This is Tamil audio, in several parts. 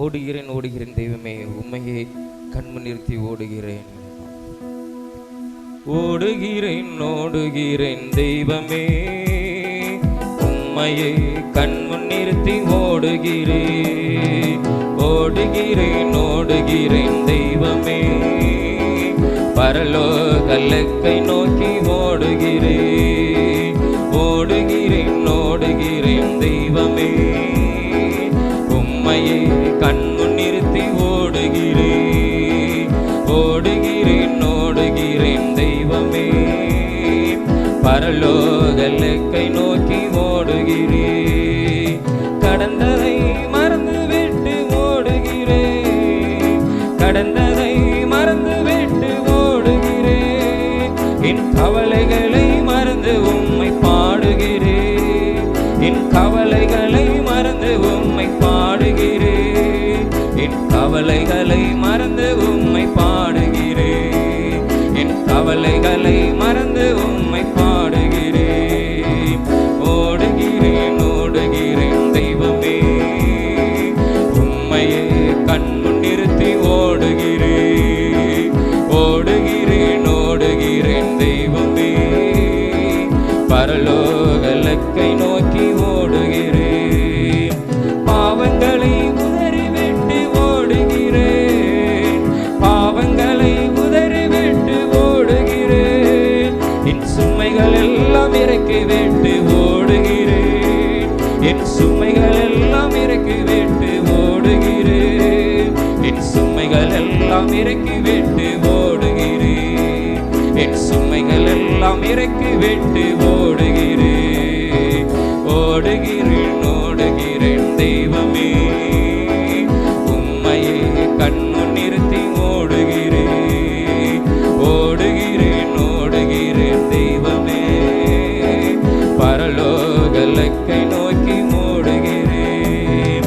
ஓடுகிறேன் ஓடுகிறேன் தெய்வமே, உம்மையே கண்மு நிறுத்தி ஓடுகிறேன். ஓடுகிறேன் ஓடுகிறேன் தெய்வமே, உம்மையே கண்மு நிறுத்தி ஓடுகிறேன். ஓடுகிறேன் ஓடுகிறேன் தெய்வமே, பரலோக இலக்கை நோக்கி ஓடுகிறேன். ஓடுகிறேன் ஓடுகிறேன் தெய்வமே, உம்மையே கண்மு நிறுத்தி ஓடுகிறேன். ஓடுகிறேன் ஓடுகிறேன் தெய்வமே, பரலோக இலக்கை நோக்கி ஓடுகிறேன். கடந்ததை மறந்துவிட்டு ஓடுகிறேன், கடந்ததை மறந்துவிட்டு ஓடுகிறேன். என் கவலைகளை மறந்து உம்மை பாடுகிறேன், என் கவலைகளை மறந்து உம்மை பாடுகிறேன். என் கவலைகளை மறந்து உம்மை பாடுகிறேன், என் கவலைகளை மறந்து உம்மை பாடுகிறேன். ஓடுகிறேன் ஓடுகிறேன் தெய்வமே, உம்மையே கண்மு நிறுத்தி ஓடுகிறேன். ஓடுகிறேன் ஓடுகிறேன் தெய்வமே, பரலோக இலக்கை நோக்கி ஓடுகிறேன். பாவங்களை உதறிவிட்டு ஓடுகிறேன், பாவங்களை உதறிவிட்டு ஓடுகிறேன். என் சுமைகள் எல்லாம் இறக்கி விட்டு ஓடுகிறேன், என் சுமைகள் எல்லாம் இறக்கி விட்டு ஓடுகிறேன். என் சுமைகள் எல்லாம் இறக்கி விட்டு ஓடுகிறேன், என் சுமைகள் எல்லாம் இறக்கி விட்டு ஓடுகிறேன். ஓடுகிறேன் ஓடுகிறேன் தெய்வமே, உம்மையே கண்மு நிறுத்தி ஓடுகிறேன். ஓடுகிறேன் ஓடுகிறேன் தெய்வமே, பரலோக இலக்கை நோக்கி ஓடுகிறேன்.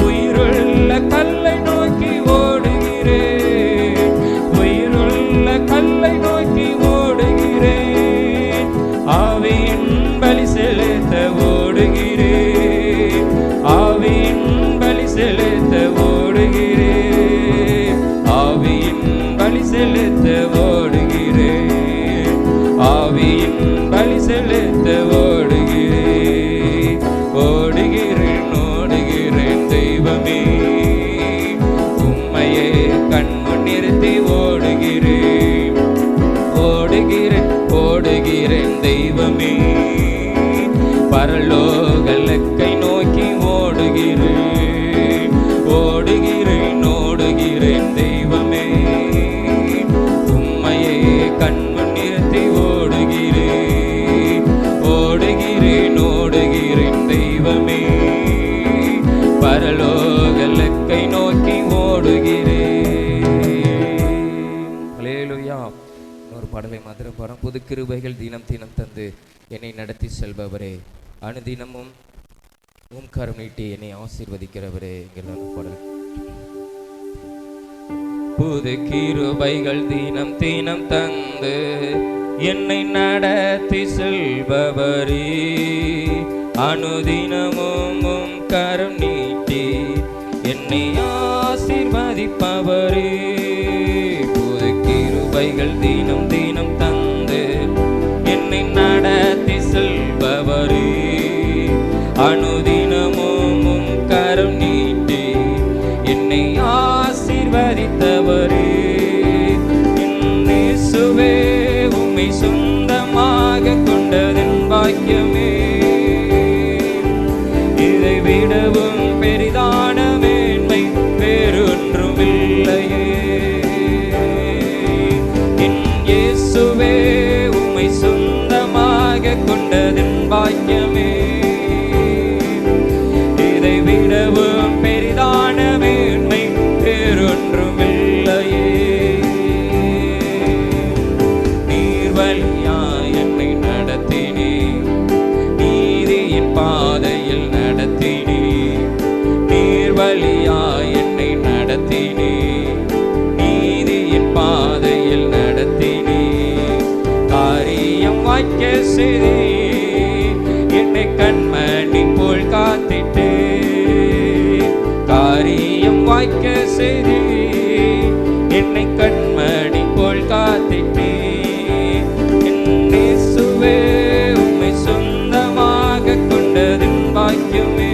உயிருள்ள கல்லை நோக்கி ஓடுகிறேன், உயிருள்ள கல்லை நோக்கி ஓடுகிறேன். ஆவியின் பலி செலுத்த ஓடுகிறேன், ஆவியின் பலி செலுத்த ஓடுகிறேன். ஆவியின் பலி செலுத்த ஓடுகிறேன், ஆவியின் பலி செலுத்த ஓடுகிறேன். ஓடுகிறேன் ஓடுகிறேன் தெய்வமே, உம்மையே கண்மு நிறுத்தி ஓடுகிறேன். ஓடுகிறேன் ஓடுகிறேன் தெய்வமே, பரலோக இலக்கை நோக்கி ஓடுகிறேன். ஓடுகிறேன் ஓடுகிறேன் தெய்வமே, உம்மையே கண்மு நிறுத்தி ஓடுகிறேன். ஓடுகிறேன் ஓடுகிறேன் தெய்வமே, பரலோக இலக்கை நோக்கி ஓடுகிறேன். அல்லேலூயா. இன்னொரு பாடலை மாத்திரம் பாடம். புது கிருபைகள் தினம் தினம் தந்து என்னை நடத்தி செல்பவரே, அனுதினமும் உம் கரம் நீட்டி என்னை ஆசீர்வதிக்கிறவரே. என்கிற பாடல். புது கிருபைகள் தினம் தினம் தந்து என்னை நடத்தி செல்பவரே, அனுதினமும் உம் கரம் நீட்டி என்னை ஆசீர்வதிப்பவரே. புது கிருபைகள் தினம் தினம் தந்து என்னை நடத்தி செல்பவரே, அனுதினமும் உம் கரம் நீட்டி என்னை ஆசீர்வதித்தவரே. இயேசுவே, உம்மை சொந்தமாக கொண்டதன் பாக்கியமே, இதை விடவும் பெரிதான மேன்மை வேறொன்றும் இல்லையே. இயேசுவே, உம்மை சொந்தமாக கொண்டதன் பாக்கியமே, இதை விடவும் பெரிதான மேன்மை வேறொன்றும் இல்லையே. நீர் வழியாய் என்னை நடத்தினீர், நீதியின் பாதையில் நடத்தினீர். நீர் வழியாய் என்னை நடத்தினீர், நீதியின் பாதையில் நடத்தினீர். காரியம் வாய்க்க செய்தீர், என்னை கண்மணி போல் காத்திட்டே. காரியம் வாய்க்க செய்தி என்னை கண்மணி போல் காத்திட்டே. என் இயேசுவே உம்மை சொந்தமாக கொண்டதின் பாக்கியமே.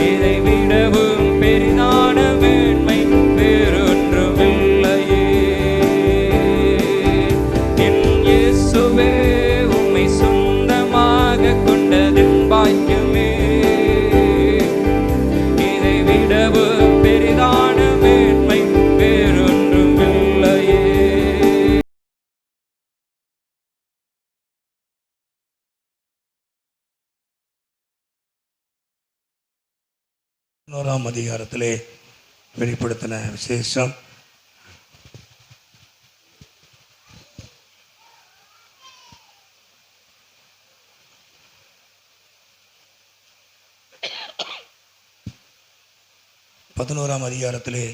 இதை விடவும் பெரிதான மேன்மை வேறொன்றுமில்லையே. என் இயேசுவே உம்மை சொந்தமாக கொண்டதின் பாக்கியமே. இதை விடவும் பெரிதான மேன்மை வேறொன்றுமில்லையே. பதினோராம் அதிகாரத்திலே வெளிப்படுத்தின விசேஷம் பதினோராம் அதிகாரத்திலே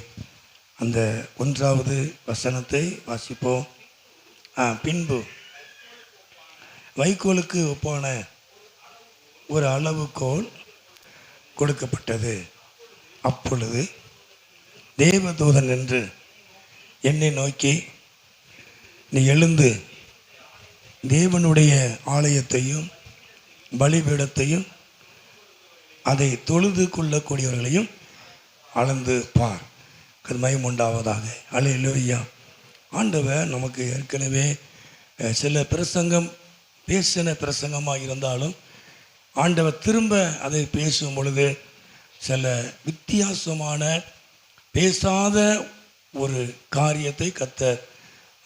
அந்த 1வது வசனத்தை வாசிப்போம். பின்பு வைக்கோலுக்கு ஒப்பான ஒரு அளவுகோல் கொடுக்கப்பட்டது. அப்பொழுது தேவதூதன் என்று என்னை நோக்கி, நீ எழுந்து தேவனுடைய ஆலயத்தையும் பலிபீடத்தையும் அதை தொழுது கொள்ளக்கூடியவர்களையும் அளந்து பார். கர்மயம் உண்டாவதாக. அல்லேலூயா. ஆண்டவர் நமக்கு ஏற்கனவே சில பிரசங்கம் பேசின பிரசங்கமாக இருந்தாலும் ஆண்டவர் திரும்ப அதை பேசும் பொழுது சில வித்தியாசமான பேசாத ஒரு காரியத்தை கர்த்தர்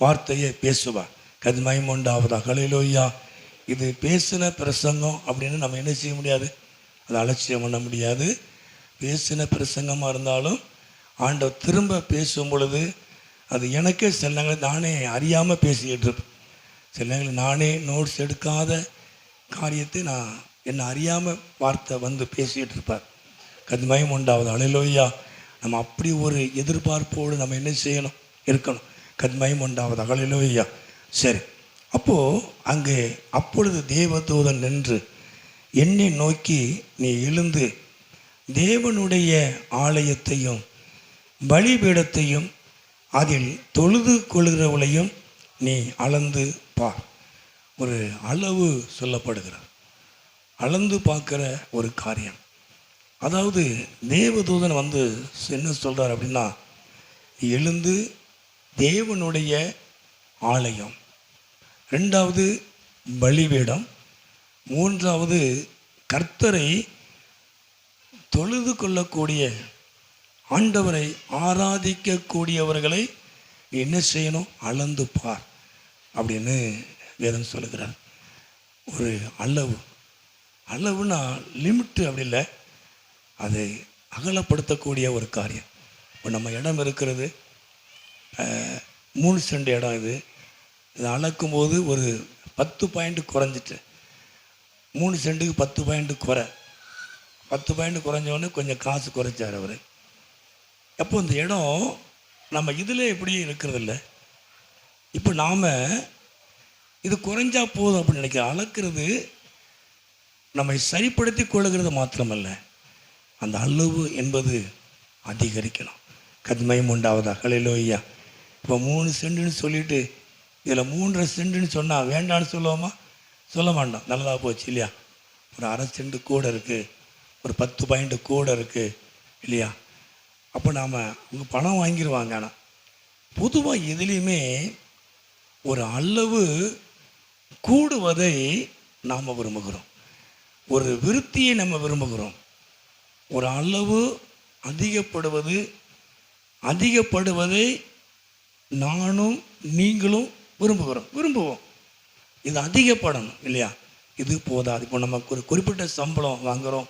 வார்த்தையை பேசுவார். கர்மயம் உண்டாவதாக. அல்லேலூயா. இது பேசின பிரசங்கம் அப்படின்னு நம்ம என்ன செய்ய முடியாது, அதை அலட்சியம் பண்ண முடியாது. பேசின பிரசங்கமாக இருந்தாலும் ஆண்டவர் திரும்ப பேசும் பொழுது அது எனக்கே சில நேரங்கள் நானே அறியாமல் பேசிக்கிட்டு இருப்பேன். சில நேரங்கள் நானே நோட்ஸ் எடுக்காத காரியத்தை நான் என்னை அறியாமல் வார்த்தை வந்து பேசிக்கிட்டு இருப்பார். கர்மயம் உண்டாவது. அல்லேலூயா. நம்ம அப்படி ஒரு எதிர்பார்ப்போடு நம்ம என்ன செய்யணும், இருக்கணும். கர்மயம் உண்டாவது. அல்லேலூயா. சரி, அப்போது அங்கே அப்பொழுது தேவதூதன் நின்று என்னை நோக்கி, நீ எழுந்து தேவனுடைய ஆலயத்தையும் பலிபீடத்தையும் அதில் தொழுது கொள்கிறவளையும் நீ அளந்து பார். ஒரு அளவு சொல்லப்படுகிறார். அளந்து பார்க்குற ஒரு காரியம். அதாவது தேவதூதன் வந்து என்ன சொல்கிறார் அப்படின்னா, எழுந்து தேவனுடைய ஆலயம், 2வது பலிபீடம், 3வது கர்த்தரை தொழுது கொள்ளக்கூடிய ஆண்டவரை ஆராதிக்கக்கூடியவர்களை என்ன செய்யணும், அளந்து பார் அப்படின்னு வேதம் சொல்லுகிறார். ஒரு அளவு, அளவுனா லிமிட்டு அப்படி இல்லை, அதை அகலப்படுத்தக்கூடிய ஒரு காரியம். இப்போ நம்ம இடம் இருக்கிறது 3 சென்ட் இடம். இது அளக்கும்போது ஒரு 10 பாயிண்ட் குறைஞ்சிட்டு, 3 சென்ட்டுக்கு 10 பாயிண்ட் குறை, 10 பாயிண்ட் குறைஞ்சோடனே கொஞ்சம் காசு குறைச்சார் அவர். அப்போ இந்த இடம் நம்ம இதில் எப்படி இருக்கிறதில்ல. இப்போ நாம் இது குறைஞ்சா போதும் அப்படின்னு நினைக்கிற அளக்கிறது நம்மை சரிப்படுத்தி கொள்ளுகிறது மாத்திரமல்ல, அந்த அளவு என்பது அதிகரிக்கணும். கர்மயம் உண்டாவதா. அல்லேலூயா. இப்போ 3 சென்ட்டுன்னு சொல்லிட்டு இதில் 3.5 சென்ட்டுன்னு சொன்னால் வேண்டான்னு சொல்லுவோமா? சொல்ல மாட்டோம். நல்லதாக போச்சு இல்லையா. ஒரு 1/2 சென்ட் கூட இருக்குது, ஒரு 10 பாயிண்ட் கூட இருக்குது இல்லையா. அப்போ நாம் அவங்க பணம் வாங்கிடுவாங்க. ஆனால் பொதுவாக எதுலேயுமே ஒரு அளவு கூடுவதை நாம் விரும்புகிறோம், ஒரு விருத்தியை நம்ம விரும்புகிறோம். ஒரு அளவு அதிகப்படுவதை நானும் நீங்களும் விரும்புவோம். இது அதிகப்படணும் இல்லையா. இது போதாது. இப்போ நம்ம ஒரு குறிப்பிட்ட சம்பளம் வாங்குகிறோம்,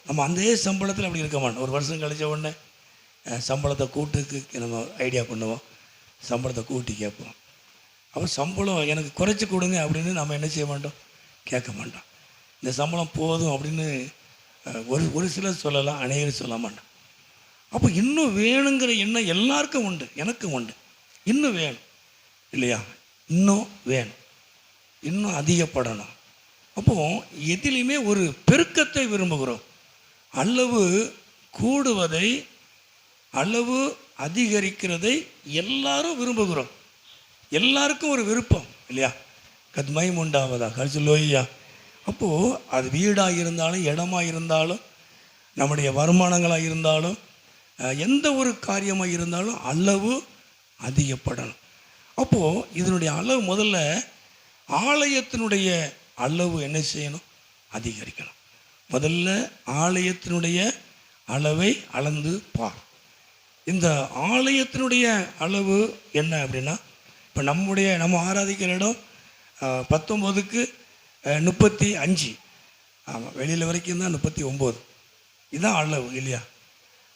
நம்ம அந்த சம்பளத்தில் அப்படி இருக்க மாட்டோம். ஒரு வருஷம் கழிச்ச உடனே சம்பளத்தை கூட்டுக்கு நம்ம ஐடியா பண்ணுவோம், சம்பளத்தை கூட்டி கேட்போம். அப்போ சம்பளம் எனக்கு குறைச்சி கொடுங்க அப்படின்னு நம்ம என்ன செய்ய மாட்டோம், கேட்க மாட்டோம். இந்த சம்பளம் போதும் அப்படின்னு ஒரு சிலர் சொல்லலாம், அநேகர் சொல்ல மாட்டோம். அப்போ இன்னும் வேணுங்கிற எண்ணம் எல்லாருக்கும் உண்டு, எனக்கும் உண்டு. இன்னும் வேணும் இல்லையா, இன்னும் வேணும், இன்னும் அதிகப்படணும். அப்போது எதிலையுமே ஒரு பெருக்கத்தை விரும்புகிறோம். அளவு கூடுவதை, அளவு அதிகரிக்கிறதை எல்லாரும் விரும்புகிறோம். எல்லாருக்கும் ஒரு விருப்பம் இல்லையா? கத்மயம் உண்டாவதா கழிச்சலோய்யா. அப்போது அது வீடாக இருந்தாலும், இடமாக இருந்தாலும், நம்முடைய வருமானங்களாக இருந்தாலும், எந்த ஒரு காரியமாக இருந்தாலும் அளவு அதிகப்படணும். அப்போது இதனுடைய அளவு முதல்ல ஆலயத்தினுடைய அளவு என்ன செய்யணும்? அதிகரிக்கணும். முதல்ல ஆலயத்தினுடைய அளவை அளந்து பார். இந்த ஆலயத்தினுடைய அளவு என்ன அப்படின்னா, இப்போ நம்ம ஆராதிக்கிற இடம் 19க்கு 35. ஆமாம், வெளியில் வரைக்கும் தான் 39. இதுதான் அளவு இல்லையா?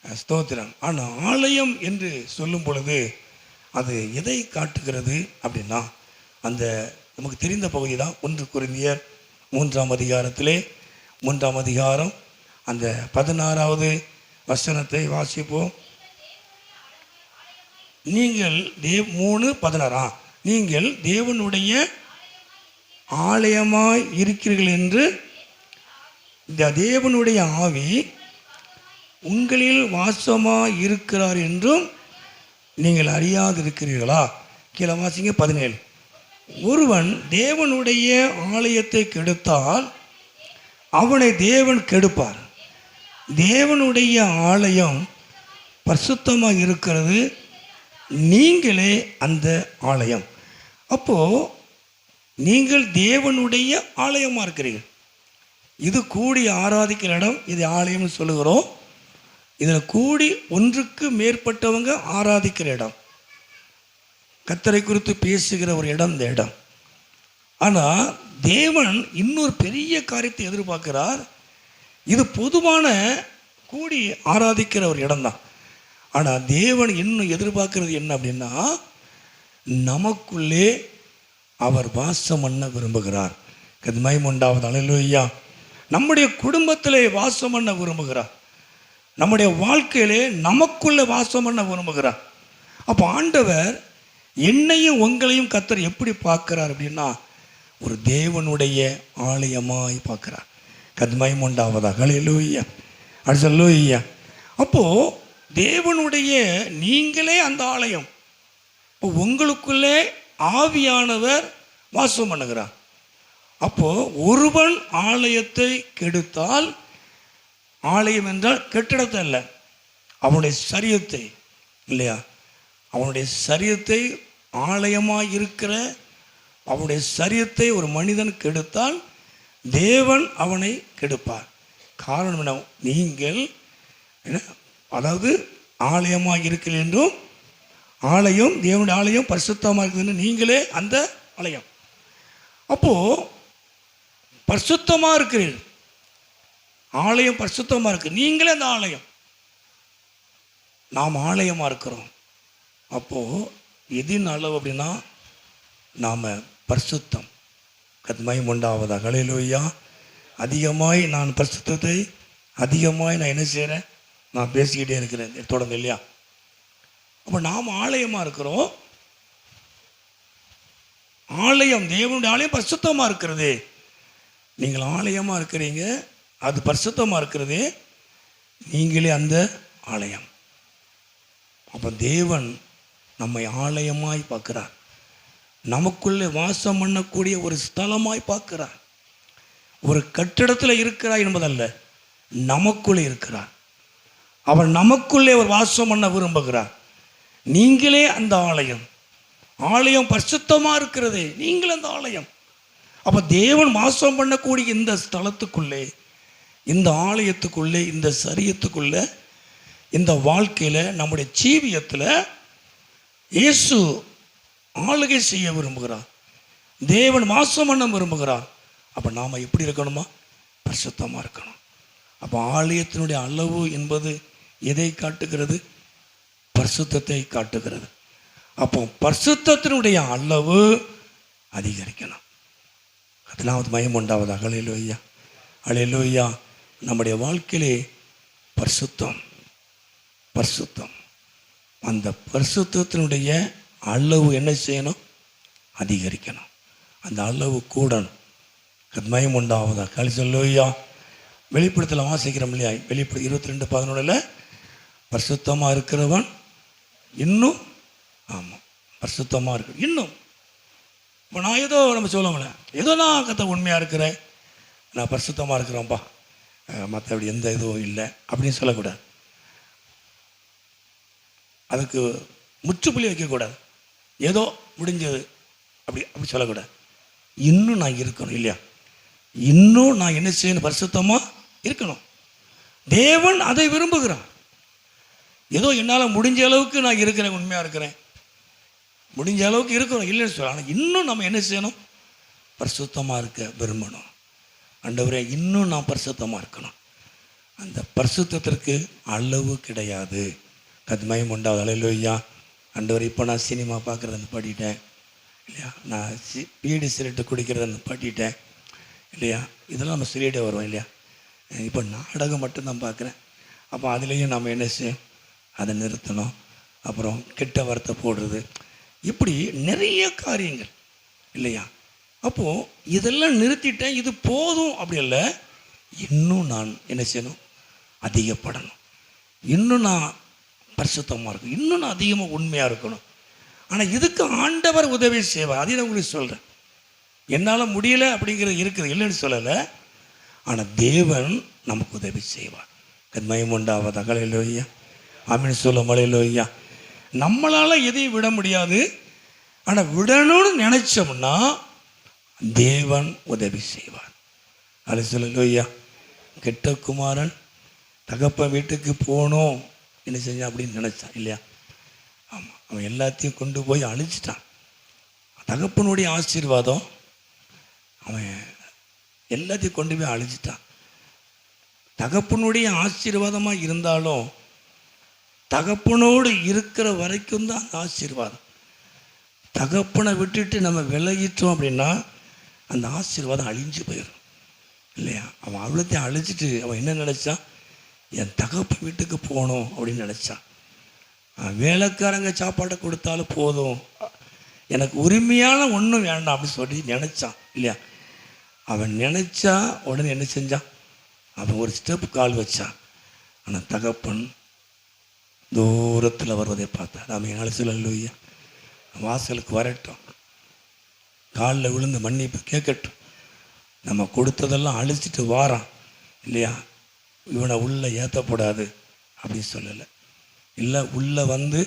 ஸ்தோத்திரம். ஆனால் ஆலயம் என்று சொல்லும் பொழுது அது எதை காட்டுகிறது அப்படின்னா, அந்த நமக்கு தெரிந்த பகுதி தான் 1 கொரிந்தியர் 3ஆம் அதிகாரத்திலே 3ஆம் அதிகாரம் அந்த 16வது வசனத்தை வாசிப்போம். நீங்கள் 3:16 நீங்கள் தேவனுடைய ஆலயமாய் இருக்கிறீர்கள் என்று இந்த தேவனுடைய ஆவி உங்களில் வாசமாய் இருக்கிறார் என்றும் நீங்கள் அறியாதிருக்கிறீர்களா? கீழே வாசிங்க 17. ஒருவன் தேவனுடைய ஆலயத்தை கெடுத்தால் அவனை தேவன் கெடுப்பார். தேவனுடைய ஆலயம் பரிசுத்தமாக இருக்கிறது, நீங்களே அந்த ஆலயம். அப்போது நீங்கள் தேவனுடைய ஆலயமாக இருக்கிறீர்கள். இது கூடி ஆராதிக்கிற இடம், இது ஆலயம்னு சொல்லுகிறோம். இதில் கூடி ஒன்றுக்கு மேற்பட்டவங்க ஆராதிக்கிற இடம், கர்த்தரை குறித்து பேசுகிற ஒரு இடம் இந்த இடம். ஆனால் தேவன் இன்னொரு பெரிய காரியத்தை எதிர்பார்க்கிறார். இது பொதுவான கூடி ஆராதிக்கிற ஒரு இடம்தான். ஆனால் தேவன் இன்னும் எதிர்பார்க்கிறது என்ன அப்படின்னா, நமக்குள்ளே அவர் வாசம் பண்ண விரும்புகிறார். கத்மயம் உண்டாவது அல்லேலூயா. நம்முடைய குடும்பத்திலே வாசம் பண்ண விரும்புகிறார். நம்முடைய வாழ்க்கையிலே நமக்குள்ளே வாசம் பண்ண விரும்புகிறார். அப்போ ஆண்டவர் என்னையும் உங்களையும் கர்த்தர் எப்படி பார்க்கிறார் அப்படின்னா, ஒரு தேவனுடைய ஆலயமாய் பார்க்கிறார். கத்மயம் உண்டாவதா அல்லேலூயா. அல்லேலூயா. அப்போது தேவனுடைய நீங்களே அந்த ஆலயம். இப்போ உங்களுக்குள்ளே ஆவியானவர் வாசம் பண்ணுகிறார். அப்போது ஒருவன் ஆலயத்தை கெடுத்தால், ஆலயம் என்றால் கெட்டிடத்தை அல்ல, அவனுடைய சரீரத்தை இல்லையா? அவனுடைய சரீரத்தை ஆலயமாக இருக்கிற அவனுடைய சரீரத்தை ஒரு மனிதன் கெடுத்தால் தேவன் அவனை கெடுப்பார். காரணம் என்ன? நீங்கள் என்ன, அதாவது ஆலயமாக இருக்கிறீர்கள் என்றும், ஆலயம் தேவனுடைய ஆலயம் பரிசுத்தமாக இருக்குது, நீங்களே அந்த ஆலயம். அப்போது பரிசுத்தமாக இருக்கிறீர்கள், ஆலயம் பரிசுத்தமாக இருக்குது, நீங்களே அந்த ஆலயம். நாம் ஆலயமாக இருக்கிறோம். அப்போது எதின் அளவு அப்படின்னா நாம் பரிசுத்தம். கத்மயம் உண்டாவதாக அல்லேலூயா. அதிகமாய் நான் பரிசுத்தத்தை அதிகமாய் நான் என்ன செய்கிறேன்? நான் பேசிக்கிட்டே இருக்கிறேன் தொடர்ந்து இல்லையா? அப்போ நாம் ஆலயமாக இருக்கிறோம். ஆலயம் தேவனுடைய ஆலயம் பரிசுத்தமாக இருக்கிறது. நீங்கள் ஆலயமாக இருக்கிறீங்க, அது பரிசுத்தமாக இருக்கிறது, நீங்களே அந்த ஆலயம். அப்போ தேவன் நம்மை ஆலயமாய் பார்க்கிறார். நமக்குள்ளே வாசம் பண்ணக்கூடிய ஒரு ஸ்தலமாய் பார்க்கிறார். ஒரு கட்டிடத்தில் இருக்கிறார் என்பதல்ல, நமக்குள்ளே இருக்கிறார். அவர் நமக்குள்ளே ஒரு வாசம் பண்ண விரும்புகிறார். நீங்களே அந்த ஆலயம். ஆலயம் பரிசுத்தமாக இருக்கிறது, நீங்கள் அந்த ஆலயம். அப்போ தேவன் வாசம் பண்ணக்கூடிய இந்த ஸ்தலத்துக்குள்ளே, இந்த ஆலயத்துக்குள்ளே, இந்த சரீரத்துக்குள்ளே, இந்த வாழ்க்கையில், நம்முடைய ஜீவியத்தில் இயேசு ஆளுகை செய்ய விரும்புகிறார். தேவன் வாசம் பண்ண விரும்புகிறார். அப்போ நாம் எப்படி இருக்கணுமா? பரிசுத்தமாக இருக்கணும். அப்போ ஆலயத்தினுடைய அளவு என்பது எதை காட்டுகிறது? பரிசுத்தத்தை காட்டுகிறது. அப்போ பரிசுத்தத்தினுடைய அளவு அதிகரிக்கணும். அதனாவது மயம் உண்டாவதாக அல்லேலூயா. அல்லேலூயா. நம்முடைய வாழ்க்கையிலே பரிசுத்தம், பரிசுத்தம், அந்த பரிசுத்தத்தினுடைய அளவு என்ன செய்யணும்? அதிகரிக்கணும். அந்த அளவு கூடணும். கத்மயம் உண்டாவதாக அல்லேலூயா. வெளிப்படத்தில் வாசிக்கிறோம் இல்லையா? வெளிப்படம் 22:11 பரிசுத்தமாக இருக்கிறவன் இன்னும், ஆமாம், பரிசுத்தமாக இருக்கு இன்னும். இப்போ நான் ஏதோ நம்ம சொல்லுவோம்ல, ஏதோ நான் கத்த உண்மையாக இருக்கிறேன், நான் பரிசுத்தமாக இருக்கிறேன்ப்பா, மற்றபடி எந்த இதுவும் இல்லை அப்படின்னு சொல்லக்கூடாது. அதுக்கு முற்றுப்புள்ளி வைக்கக்கூடாது. ஏதோ முடிஞ்சது அப்படி சொல்லக்கூடாது. இன்னும் நான் இருக்கணும் இல்லையா? இன்னும் நான் என்ன செய்யணும்? பரிசுத்தமாக இருக்கணும். தேவன் அதை விரும்புகிறான். ஏதோ என்னால் முடிஞ்ச அளவுக்கு நான் இருக்கிறேன், உண்மையாக இருக்கிறேன், முடிஞ்ச அளவுக்கு இருக்கணும் இல்லைன்னு சொல்ல. ஆனால் இன்னும் நம்ம என்ன செய்யணும்? பரிசுத்தமாக இருக்க விரும்பணும். ஆண்டவரே, இன்னும் நான் பரிசுத்தமாக இருக்கணும். அந்த பரிசுத்தத்திற்கு அளவு கிடையாது. கத்மயம் உண்டாவது. அல்லேலூயா. ஆண்டவரே, இப்போ நான் சினிமா பார்க்குறத பாடிட்டேன் இல்லையா? நான் பீடி சிகரெட்டு குடிக்கிறத பாட்டிட்டேன் இல்லையா? இதெல்லாம் நம்ம சொல்லிகிட்டே வருவோம் இல்லையா? இப்போ நாடகம் மட்டும்தான் பார்க்குறேன். அப்போ அதுலேயும் நம்ம என்ன செய்யும்? அதை நிறுத்தணும். அப்புறம் கெட்ட வார்த்தை போடுறது, இப்படி நிறைய காரியங்கள் இல்லையா? அப்போது இதெல்லாம் நிறுத்திட்டேன், இது போதும் அப்படி இல்லை. இன்னும் நான் என்ன செய்யணும்? அதிகப்படணும். இன்னும் நான் பரிசுத்தமாக இருக்கணும், இன்னும் நான் அதிகமாக உண்மையாக இருக்கணும். ஆனால் இதுக்கு ஆண்டவர் உதவி செய்வார். அதையும் நான் உங்களுக்கு சொல்கிறேன். என்னால் முடியலை அப்படிங்கிறது இருக்குது, இல்லைன்னு சொல்லலை. ஆனால் தேவன் நமக்கு உதவி செய்வார். மகிமை உண்டாவதாக. அல்லேலூயா. ஆமென் சொல்லும். அல்லேலூயா. நம்மளால் எதையும் விட முடியாது. ஆனால் விடணும்னு நினச்சோம்னா தேவன் உதவி செய்வார். அல்லேலூயா. கெட்ட குமாரன் தகப்பன் வீட்டுக்கு போகணும் என்ன செஞ்சான் அப்படின்னு நினச்சான் இல்லையா? ஆமாம், அவன் எல்லாத்தையும் கொண்டு போய் அழிச்சிட்டான். தகப்பனுடைய ஆசீர்வாதம், அவன் எல்லாத்தையும் கொண்டு போய் அழிச்சிட்டான். தகப்பனுடைய ஆசீர்வாதமாக இருந்தாலும் தகப்பனோடு இருக்கிற வரைக்கும் தான் அந்த ஆசீர்வாதம். தகப்பனை விட்டுட்டு நம்ம விலகிட்டோம் அப்படின்னா அந்த ஆசீர்வாதம் அழிஞ்சு போயிடும் இல்லையா? அவன் அவ்வளோத்தையும் அழிச்சிட்டு அவன் என்ன நினச்சான்? என் தகப்ப வீட்டுக்கு போகணும் அப்படின்னு நினச்சான். வேலைக்காரங்க சாப்பாட்டை கொடுத்தாலும் போதும், எனக்கு உரிமையான ஒன்றும் வேண்டாம் அப்படின்னு சொல்லி நினச்சான் இல்லையா? அவன் நினச்சா உடனே என்ன செஞ்சான்? அவன் ஒரு ஸ்டெப் கால் வச்சான். ஆனால் தகப்பன் தூரத்தில் வருவதை பார்த்தா நாம் என்னால் சொல்லலையா? வாசலுக்கு வரட்டும், காலில் விழுந்து மன்னிப்பு கேட்கட்டும், நம்ம கொடுத்ததெல்லாம் அழிச்சிட்டு வாரான் இல்லையா? இவனை உள்ளே ஏற்றக்கூடாது அப்படின்னு சொல்லலை. இல்லை, உள்ளே வந்து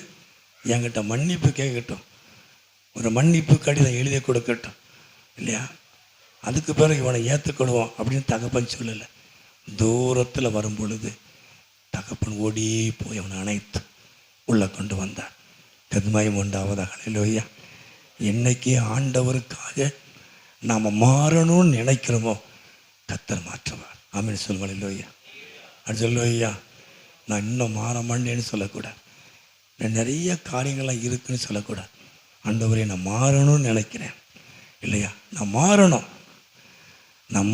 என்கிட்ட மன்னிப்பு கேட்கட்டும், ஒரு மன்னிப்பு கடிதம் எழுதி கொடுக்கட்டும் இல்லையா? அதுக்கு பிறகு இவனை ஏற்றுக்கொடுவோம் அப்படின்னு தகப்பன் சொல்லலை. தூரத்தில் வரும் பொழுது தகப்பன் ஓடி போய் அவனை அணைத்து உள்ளே கொண்டு வந்தார். கத்மயம் உண்டாவதாக. அல்லேலூயா. என்னைக்கு ஆண்டவருக்காக நாம் மாறணும்னு நினைக்கிறோமோ கர்த்தர் மாற்றுவார். ஆமென் சொல்லுங்கள். அல்லேலூயா. அது சொல்லுவையா, நான் இன்னும் மாற மாட்டேன்னு சொல்லக்கூடாது. நான் நிறைய காரியங்கள்லாம் இருக்குன்னு சொல்லக்கூடாது. ஆண்டவரே, நான் மாறணும்னு நினைக்கிறேன் இல்லையா? நான்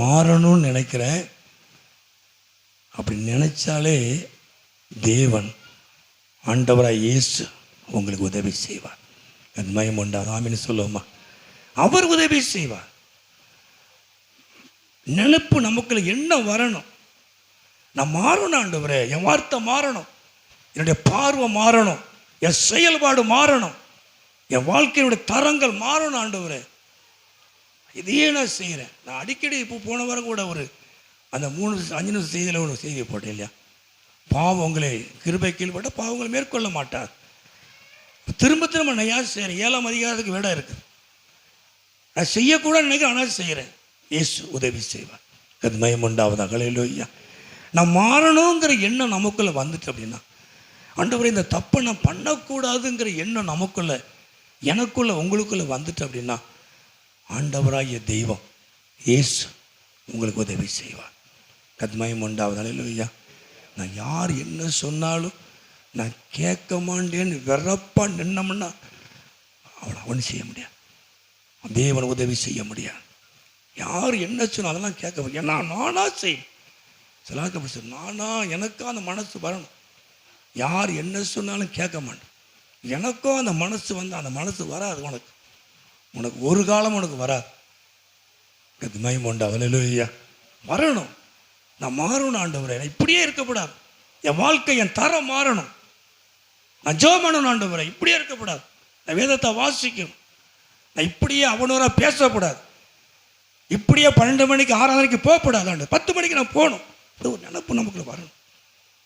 மாறணும்னு நினைக்கிறேன். அப்படி நினைச்சாலே தேவன் ஆண்டவராக இயேசு உங்களுக்கு உதவி செய்வார். மயம் உண்டாது. ஆமென் சொல்லுவோமா? அவர் உதவி செய்வார். நினைப்பு நமக்குள்ள என்ன வரணும்? நான் மாறணும் ஆண்டவரே, என் வார்த்தை மாறணும், என்னுடைய பார்வை மாறணும், என் செயல்பாடு மாறணும், என் வாழ்க்கையினுடைய தரங்கள் மாறணும் ஆண்டவரே. இதையே நான் செய்கிறேன். நான் அடிக்கடி இப்போ போன வாரம் கூட ஒரு அந்த 3-5 நிமிஷம் செய்தியில் ஒரு செய்தியை போட்டேன் இல்லையா? பாவங்களை கிருபை கீழ்பட்ட பாவங்களை மேற்கொள்ள மாட்டார். திரும்ப திரும்ப நான் யார் செய்கிறேன்? 7ஆம் அதிகாரத்துக்கு விட இருக்குது. நான் செய்யக்கூடாது நினைக்கிறேன், ஆனால் செய்கிறேன். இயேசு உதவி செய்வார். அது மயம் உண்டாவதாக. அல்லேலூயா. நான் மாறணுங்கிற எண்ணம் நமக்குள்ளே வந்துட்டு அப்படின்னா, ஆண்டவரே இந்த தப்பை நான் பண்ணக்கூடாதுங்கிற எண்ணம் நமக்குள்ள, எனக்குள்ள, உங்களுக்குள்ள வந்துட்டு அப்படின்னா, ஆண்டவராகிய தெய்வம் இயேசு உங்களுக்கு உதவி செய்வார். கத்மயம் உண்டாவது. அல்லேலூயா. நான் யார் என்ன சொன்னாலும் நான் கேட்க மாட்டேன்னு வெறப்பா நின்னோம்னா அவனை ஒன்றும் செய்ய முடியாது. தேவன் உதவி செய்ய முடியாது. யார் என்ன சொன்னாலும் அதெல்லாம் கேட்க முடியாது. நானாக செய்யும். சிலருக்கு அப்படி சொல்ல, நானா எனக்கும் அந்த மனசு வரணும். யார் என்ன சொன்னாலும் கேட்க மாட்டேன். எனக்கும் அந்த மனசு வந்து அந்த மனசு வராது. உனக்கு ஒரு காலம் உனக்கு வராது. மகிமை உண்டாவது. அல்லேலூயா. வரணும். நான் மாறணும் ஆண்டவரே, நான் இப்படியே இருக்கக்கூடாது, என் வாழ்க்கை என் தரம் மாறணும், நான் ஜெபம் பண்ணணும் ஆண்டவரே, இப்படியே இருக்கக்கூடாது, நான் வேதத்தை வாசிக்கணும், நான் இப்படியே அவனூராக பேசக்கூடாது, இப்படியே 12 மணிக்கு ஆராதனைக்கு போகக்கூடாது, ஆண்டு 10 மணிக்கு நான் போகணும். ஒரு நினப்பு நமக்குள்ள வரணும்.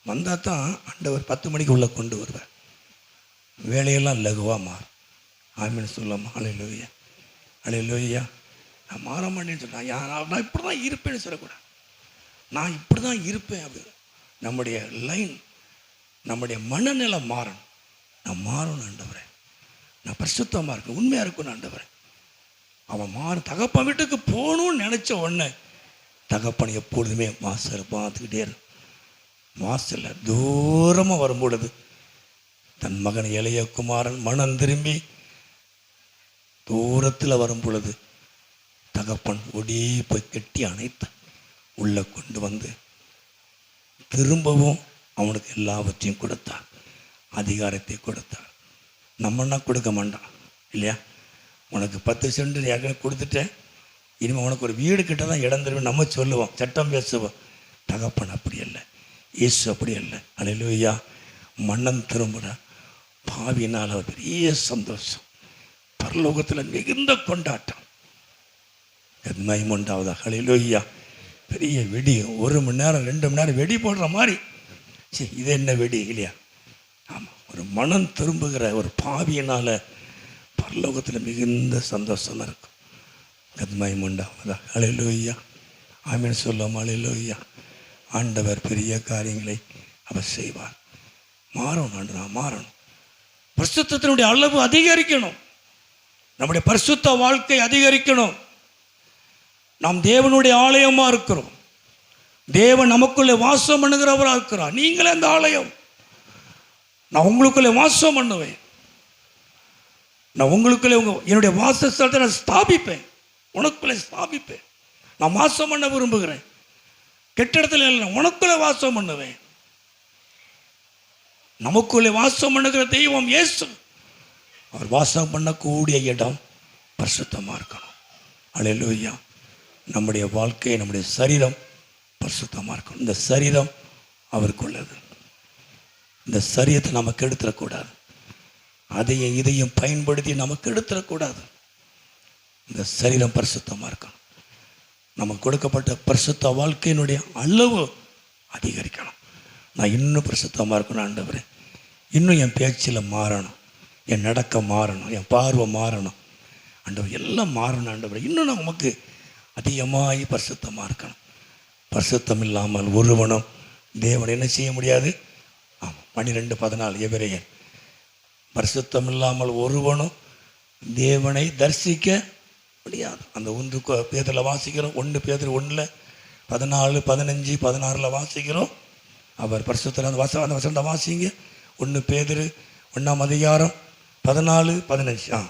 வந்தால் தான் ஆண்டவர் 10 மணிக்கு உள்ளே கொண்டு வருவார். வேலையெல்லாம் லகுவாக மாறும். ஆமீன் சொல்லமா? அல்லேலூயா, அல்லேலூயா. நான் மாற மாட்டேன்னு சொன்னேன், நான் இப்படி தான் இருப்பேன்னு சொல்லக்கூடாது, நான் இப்படி தான் இருப்பேன் அப்படின்னு. நம்முடைய லைன், நம்முடைய மனநிலை மாறணும். நான் மாறணும் ஆண்டவரே, நான் பரிசுத்தமாக இருக்கணும், உண்மையாக இருக்கணும் ஆண்டவரே. அவன் தகப்பன் வீட்டுக்கு போகணும்னு நினச்ச உடனே தகப்பன் எப்பொழுதுமே வாசல் பார்த்துக்கிட்டே இருக்கும். வாசலில் தூரமாக வரும்பொழுது தன் மகன் இளைய குமாரன் மனம் திரும்பி தூரத்தில் வரும் பொழுது தகப்பன் ஒடி போய் கெட்டி அணைத்து உள்ளே கொண்டு வந்து திரும்பவும் அவனுக்கு எல்லாவற்றையும் கொடுத்தார், அதிகாரத்தை கொடுத்தார். நம்மன்னா கொடுக்க மாட்டான் இல்லையா? உனக்கு 10 சென்ட் ஏற்கனவே கொடுத்துட்டேன், இனிமேல் உனக்கு ஒரு வீடு கிட்ட தான் இடம் தருவேன் நம்ம சொல்லுவோம், சட்டம் பேசுவோம். தகப்பன் அப்படி அல்ல, இயேசு அப்படி அல்ல. அல்லேலூயா. மன்னன் திரும்புகிற பாவினால் அவர் பெரிய சந்தோஷம், பரலோகத்தில் மிகுந்த கொண்டாட்டம், மகிமை உண்டாவதா. அல்லேலூயா. பெரிய வெடி, 1 மணி நேரம் 2 மணி நேரம் வெடி போடுற மாதிரி. சரி, இது என்ன வெடி இல்லையா? ஆமாம், ஒரு மனம் திரும்புகிற ஒரு பாவியினால் பரலோகத்தில் மிகுந்த சந்தோஷம் இருக்கும். மகிமை உண்டாவதா. அல்லேலூயா. ஆமீன் சொல்லும். அல்லேலூயா. ஆண்டவர் பெரிய காரியங்களை அவர் செய்வார். மாறணும் ஆண்டவரா, மாறணும். பரிசுத்தத்தினுடைய அளவு அதிகரிக்கணும், நம்முடைய பரிசுத்த வாழ்க்கை அதிகரிக்கணும். நாம் தேவனுடைய ஆலயமாக இருக்கிறோம், தேவன் நமக்குள்ளே வாசம் பண்ணுகிறவராக இருக்கிறார். நீங்களே அந்த ஆலயம். நான் உங்களுக்குள்ளே வாசம் பண்ணுவேன், நான் உங்களுக்குள்ளே என்னுடைய வாசஸ்தலத்தை நான் ஸ்தாபிப்பேன், உனக்குள்ளே ஸ்தாபிப்பேன். நான் வாசம் பண்ண விரும்புகிறேன், கெட்டிடத்தில் இல்லை, உனக்குள்ளே வாசம் பண்ணுவேன். நமக்குள்ளே வாசம் பண்ணுகிற தெய்வம் இயேசு. அவர் வாசம் பண்ணக்கூடிய இடம் பரிசுத்தமாக இருக்கணும். அல்லேலூயா. நம்முடைய வாழ்க்கை, நம்முடைய சரீரம் பரிசுத்தமாக இருக்கணும். இந்த சரீரம் அவருக்குள்ளது. இந்த சரீரத்தை நமக்கு எடுத்துடக்கூடாது, அதையும் இதையும் பயன்படுத்தி நமக்கு எடுத்துடக்கூடாது. இந்த சரீரம் பரிசுத்தமாக இருக்கணும். நமக்கு கொடுக்கப்பட்ட பரிசுத்த வாழ்க்கையினுடைய அளவு அதிகரிக்கணும். நான் இன்னும் பரிசுத்தமாக இருக்கணும் ஆண்டவரே, இன்னும் என் பேச்சில் மாறணும், என் நடக்க மாறணும், என் பார்வை மாறணும் ஆண்டவர், எல்லாம் மாறணும் ஆண்டவரே. இன்னும் நான் உமக்கு அதிகமாகி பரிசுத்தமாக இருக்கணும். பரிசுத்தம் இல்லாமல் ஒருவனும் தேவனை என்ன செய்ய முடியாது? ஆமாம், 12:14 எபிரெயர். பரிசுத்தம் இல்லாமல் ஒருவனும் தேவனை தரிசிக்க முடியாது. அந்த 1 பேதுருல வாசிக்கிறோம், 1 பேதுரு 1 14, 15, 16 வாசிக்கிறோம். அவர் பரிசுத்தர். அந்த வசனத்தை வாசிங்க. 1 பேதுரு 1ஆம் அதிகாரம் 14, 15.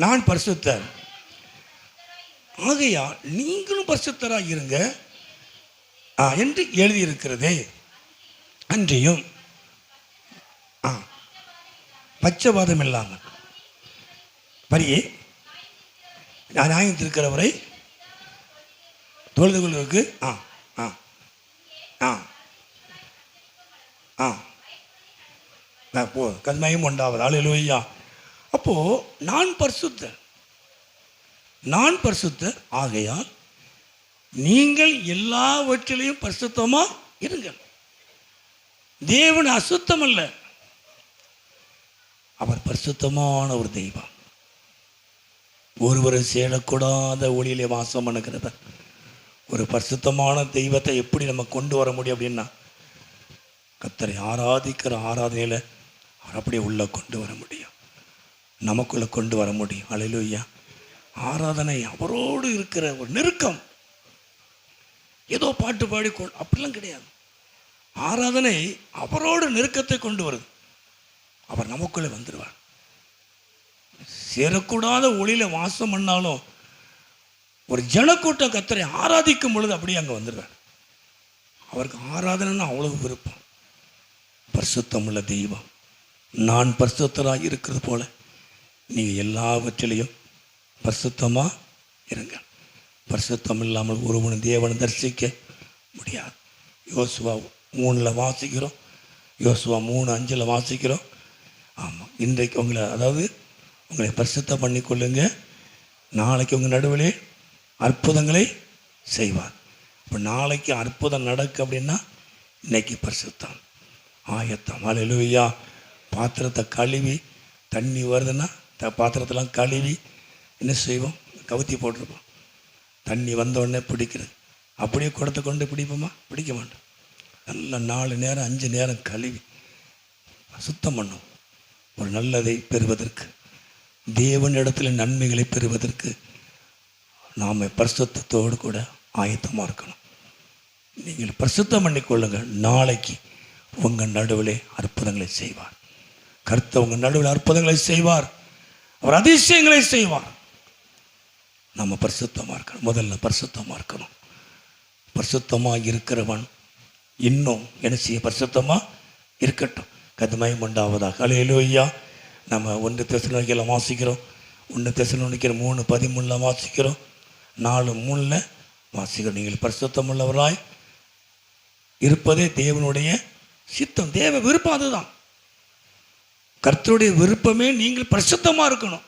நான் பரிசுத்தர் ஆகையால் நீங்களும் பரிசுத்தராக இருங்க என்று எழுதியிருக்கிறதே, அன்றியும் பட்சபாதம் இல்லாமல் வரியே நியாயத்திருக்கிறவரை தொழுது கொள்வதற்கு கண்மையும் உண்டாவது. அல்லேலூயா. அப்போ நான் பரிசுத்தர் ஆகையால் நீங்கள் எல்லாவற்றிலையும் பரிசுத்தமா இருங்கள். தேவன் அசுத்தம் அல்ல, அவர் பரிசுத்தமான ஒரு தெய்வம். ஒருவரை சேரக்கூடாத ஒளியிலே வாசம் பண்ணுகிறவர். ஒரு பரிசுத்தமான தெய்வத்தை எப்படி நம்ம கொண்டு வர முடியும் அப்படின்னா, கர்த்தரை ஆராதிக்கிற ஆராதனையில் அவர் அப்படியே உள்ளே கொண்டு வர முடியும், நமக்குள்ளே கொண்டு வர முடியும். அல்லேலூயா. ஆராதனை அவரோடு இருக்கிற ஒரு நெருக்கம். ஏதோ பாட்டு பாடி அப்படிலாம் கிடையாது. ஆராதனை அவரோடு நெருக்கத்தை கொண்டு வருது. அவர் நமக்குள்ளே வந்துடுவார். சேரக்கூடாத ஒளியில வாசம் பண்ணாலும் ஒரு ஜனக்கூட்டம் கர்த்தரை ஆராதிக்கும் பொழுது அப்படியே அங்கே வந்துடுவார். அவருக்கு ஆராதனைன்னா அவ்வளவு விருப்பம். பரிசுத்தம் உள்ள தெய்வம். நான் பரிசுத்தராக இருக்கிறது போல நீங்கள் எல்லாவற்றிலையும் பரிசுத்தமாக இருங்க. பரிசுத்தம் இல்லாமல் ஒருவன் தேவனை தரிசிக்க முடியாது. யோசுவா 3 வாசிக்கிறோம், யோசுவா 3:5 வாசிக்கிறோம். ஆமாம், இன்றைக்கு உங்களை பரிசுத்தம் பண்ணிக்கொள்ளுங்க, நாளைக்கு உங்கள் நடுவிலே அற்புதங்களை செய்வார். இப்போ நாளைக்கு அற்புதம் நடக்கு அப்படின்னா இன்னைக்கு பரிசுத்தம் ஆயத்தம். அல்லேலூயா. பாத்திரத்தை கழுவி தண்ணி வருதுன்னா பாத்திரத்தெல்லாம் கழுவி என்ன செய்வோம், கவுத்தி போட்டிருப்போம். தண்ணி வந்தோடனே பிடிக்கிறது. அப்படியே குடத்தை கொண்டு பிடிப்போமா? பிடிக்க மாட்டோம். நல்லா 4 நேரம் 5 நேரம் கழுவி சுத்தம் பண்ணும். ஒரு நல்லதை பெறுவதற்கு, தேவனிடத்தில் நன்மைகளை பெறுவதற்கு நாம் பரிசுத்தத்தோடு கூட ஆயத்தமாக இருக்கணும். நீங்கள் பரிசுத்தம் பண்ணிக்கொள்ளுங்கள், நாளைக்கு உங்கள் நடுவிலே அற்புதங்களை செய்வார். கர்த்தர் உங்கள் நடுவில் அற்புதங்களை செய்வார், அவர் அதிசயங்களை செய்வார். நம்ம பரிசுத்தமாக இருக்கணும். முதல்ல பரிசுத்தமாக இருக்கணும். பரிசுத்தமாக இருக்கிறவன் இன்னும் என்ன செய்ய, பரிசுத்தமாக இருக்கட்டும். கர்த்தருக்கு உண்டாவதாக. அல்லேலூயா. நம்ம 1 தெசலோனிக்கேயர்ல வாசிக்கிறோம், 1 தெசலோனிக்கேயர் 3:13 வாசிக்கிறோம், 4:3 வாசிக்கிறோம். நீங்கள் பரிசுத்தம் உள்ளவராய் இருப்பதே தேவனுடைய சித்தம். தேவ விருப்பம் அதுதான். கர்த்தருடைய விருப்பமே நீங்கள் பரிசுத்தமாக இருக்கணும்.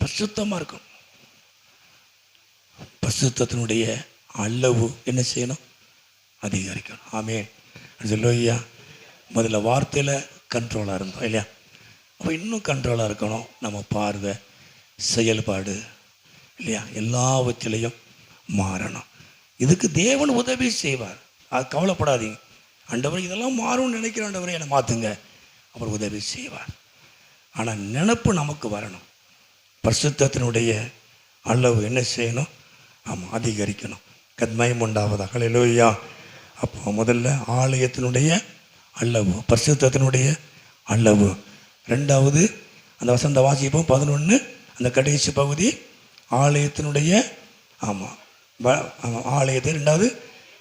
பரிசுத்தமாக இருக்கணும். பரிசுத்தத்தினுடைய அளவு என்ன செய்யணும், அதிகரிக்கணும். ஆமென். அல்லேலூயா. முதல்ல வார்த்தையில் கண்ட்ரோலாக இருந்தோம் இல்லையா? அப்போ இன்னும் கண்ட்ரோலாக இருக்கணும். நம்ம பார்வை, செயல்பாடு இல்லையா, எல்லாவற்றிலையும் மாறணும். இதுக்கு தேவன் உதவி செய்வார். அது கவலைப்படாதீங்க. ஆண்டவர் இதெல்லாம் மாறும்னு நினைக்கிற ஆண்டவரை என்னை மாற்றுங்க, அவர் உதவி செய்வார். ஆனால் நினப்பு நமக்கு வரணும். பரிசுத்தத்தினுடைய அளவு என்ன செய்யணும், ஆமாம், அதிகரிக்கணும். கர்த்தருக்கு உண்டாவதாக. அல்லேலூயா. அப்போ முதல்ல ஆலயத்தினுடைய அளவு, பரிசுத்தத்தினுடைய அளவு. 2வது அந்த வசந்த வாசிப்போம் 11 அந்த கடைசி பகுதி, ஆலயத்தினுடைய ஆலயத்தை. 2வது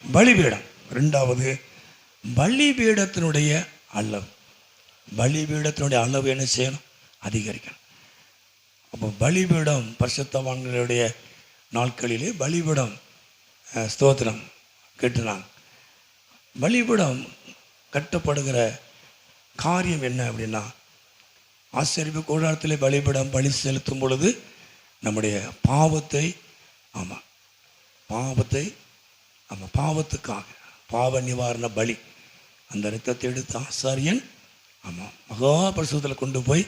பலிபீடம். 2வது பலிபீடத்தினுடைய அளவு. பலிபீடத்தினுடைய அளவு என்ன செய்யணும், அதிகரிக்கணும். அப்போ பலிபீடம் பரிசுத்தவான்களுடைய நாட்களிலே பலிபீடம் ஸ்தோத்திரம் கேட்டுனாங்க. பலிபீடம் கட்டப்படுகிற காரியம் என்ன அப்படின்னா, ஆசரிப்பு கூடாரத்திலே பலிபீடம் பலி செலுத்தும் பொழுது நம்முடைய பாவத்துக்காக பாவ நிவாரண பலி, அந்த இரத்தத்தை எடுத்து ஆசாரியன் மகா பரிசுத்தத்தில் கொண்டு போய்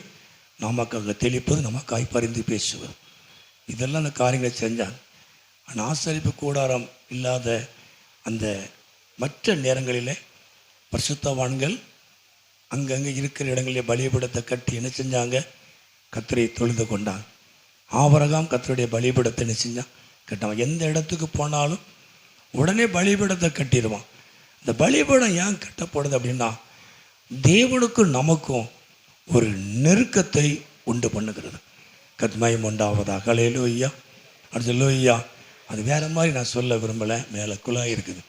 நமக்காக தெளிப்பது, நமக்காய் பரிந்து பேசுவது, இதெல்லாம் அந்த காரியங்களை செஞ்சாங்க. ஆனால் ஆசரிப்பு கூடாரம் இல்லாத அந்த மற்ற நேரங்களிலே பரிசுத்தவான்கள் அங்கங்கே இருக்கிற இடங்களிலே பலிபீடத்தை கட்டி என்ன செஞ்சாங்க, கர்த்தரை தொழுது கொண்டாங்க. ஆபிரகாம் கர்த்தருடைய பலிபீடத்தை என்ன செஞ்சான், கட்டான். எந்த இடத்துக்கு போனாலும் உடனே பலிபீடத்தை கட்டிடுவான். இந்த பலிபீடம் ஏன் கட்டப்படுது அப்படின்னா, தேவனுக்கும் நமக்கும் ஒரு நெருக்கத்தை உண்டு பண்ணுகிறது. கர்த்தருக்கு உண்டாவதாக. அல்லேலூயா. அல்லேலூயா. அது வேற மாதிரி நான் சொல்ல விரும்பலை, மேலே குழாய் இருக்குது.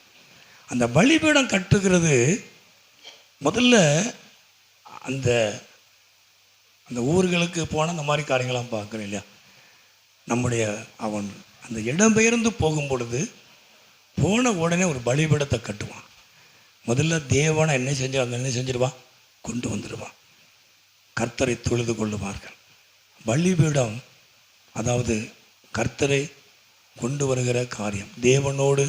அந்த பலிபீடம் கட்டுகிறது முதல்ல அந்த அந்த ஊர்களுக்கு போனால் அந்த மாதிரி காரியங்கள்லாம் பார்க்கணும் இல்லையா. நம்முடைய அவன் அந்த இடம்பெயர்ந்து போகும் பொழுது போன உடனே ஒரு பலிபீடத்தை கட்டுவான். முதல்ல தேவனை என்ன செஞ்சு அங்கே என்ன செஞ்சிருவான், கொண்டு வந்துடுவான். கர்த்தரை தொழுது கொள்ளுவார்கள். பலிபீடம் அதாவது கர்த்தரை கொண்டு வருகிற காரியம், தேவனோடு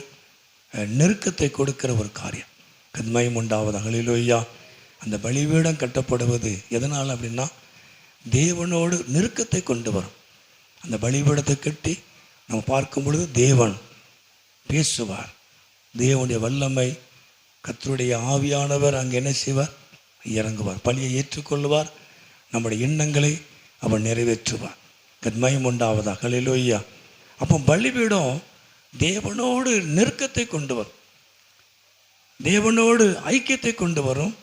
நெருக்கத்தை கொடுக்கிற ஒரு காரியம். கர்த்தருக்கு உண்டாவதாக. அல்லேலூயா. அந்த பலிபீடம் கட்டப்படுவது எதனால் அப்படின்னா, தேவனோடு நெருக்கத்தை கொண்டு வரும். அந்த பலிபீடத்தை கட்டி நம்ம பார்க்கும் பொழுது தேவன் பேசுவார். தேவனுடைய வல்லமை, கர்த்தருடைய ஆவியானவர் அங்கே என்ன செய்வார், இறங்குவார். பலியை ஏற்றுக்கொள்வார். நம்முடைய எண்ணங்களை அவர் நிறைவேற்றுவார். கர்த்தருக்கு உண்டாவதாக. அல்லேலூயா. அப்போ பலிபீடம் தேவனோடு நெருக்கத்தை கொண்டு வரும், தேவனோடு ஐக்கியத்தை கொண்டு வரும்.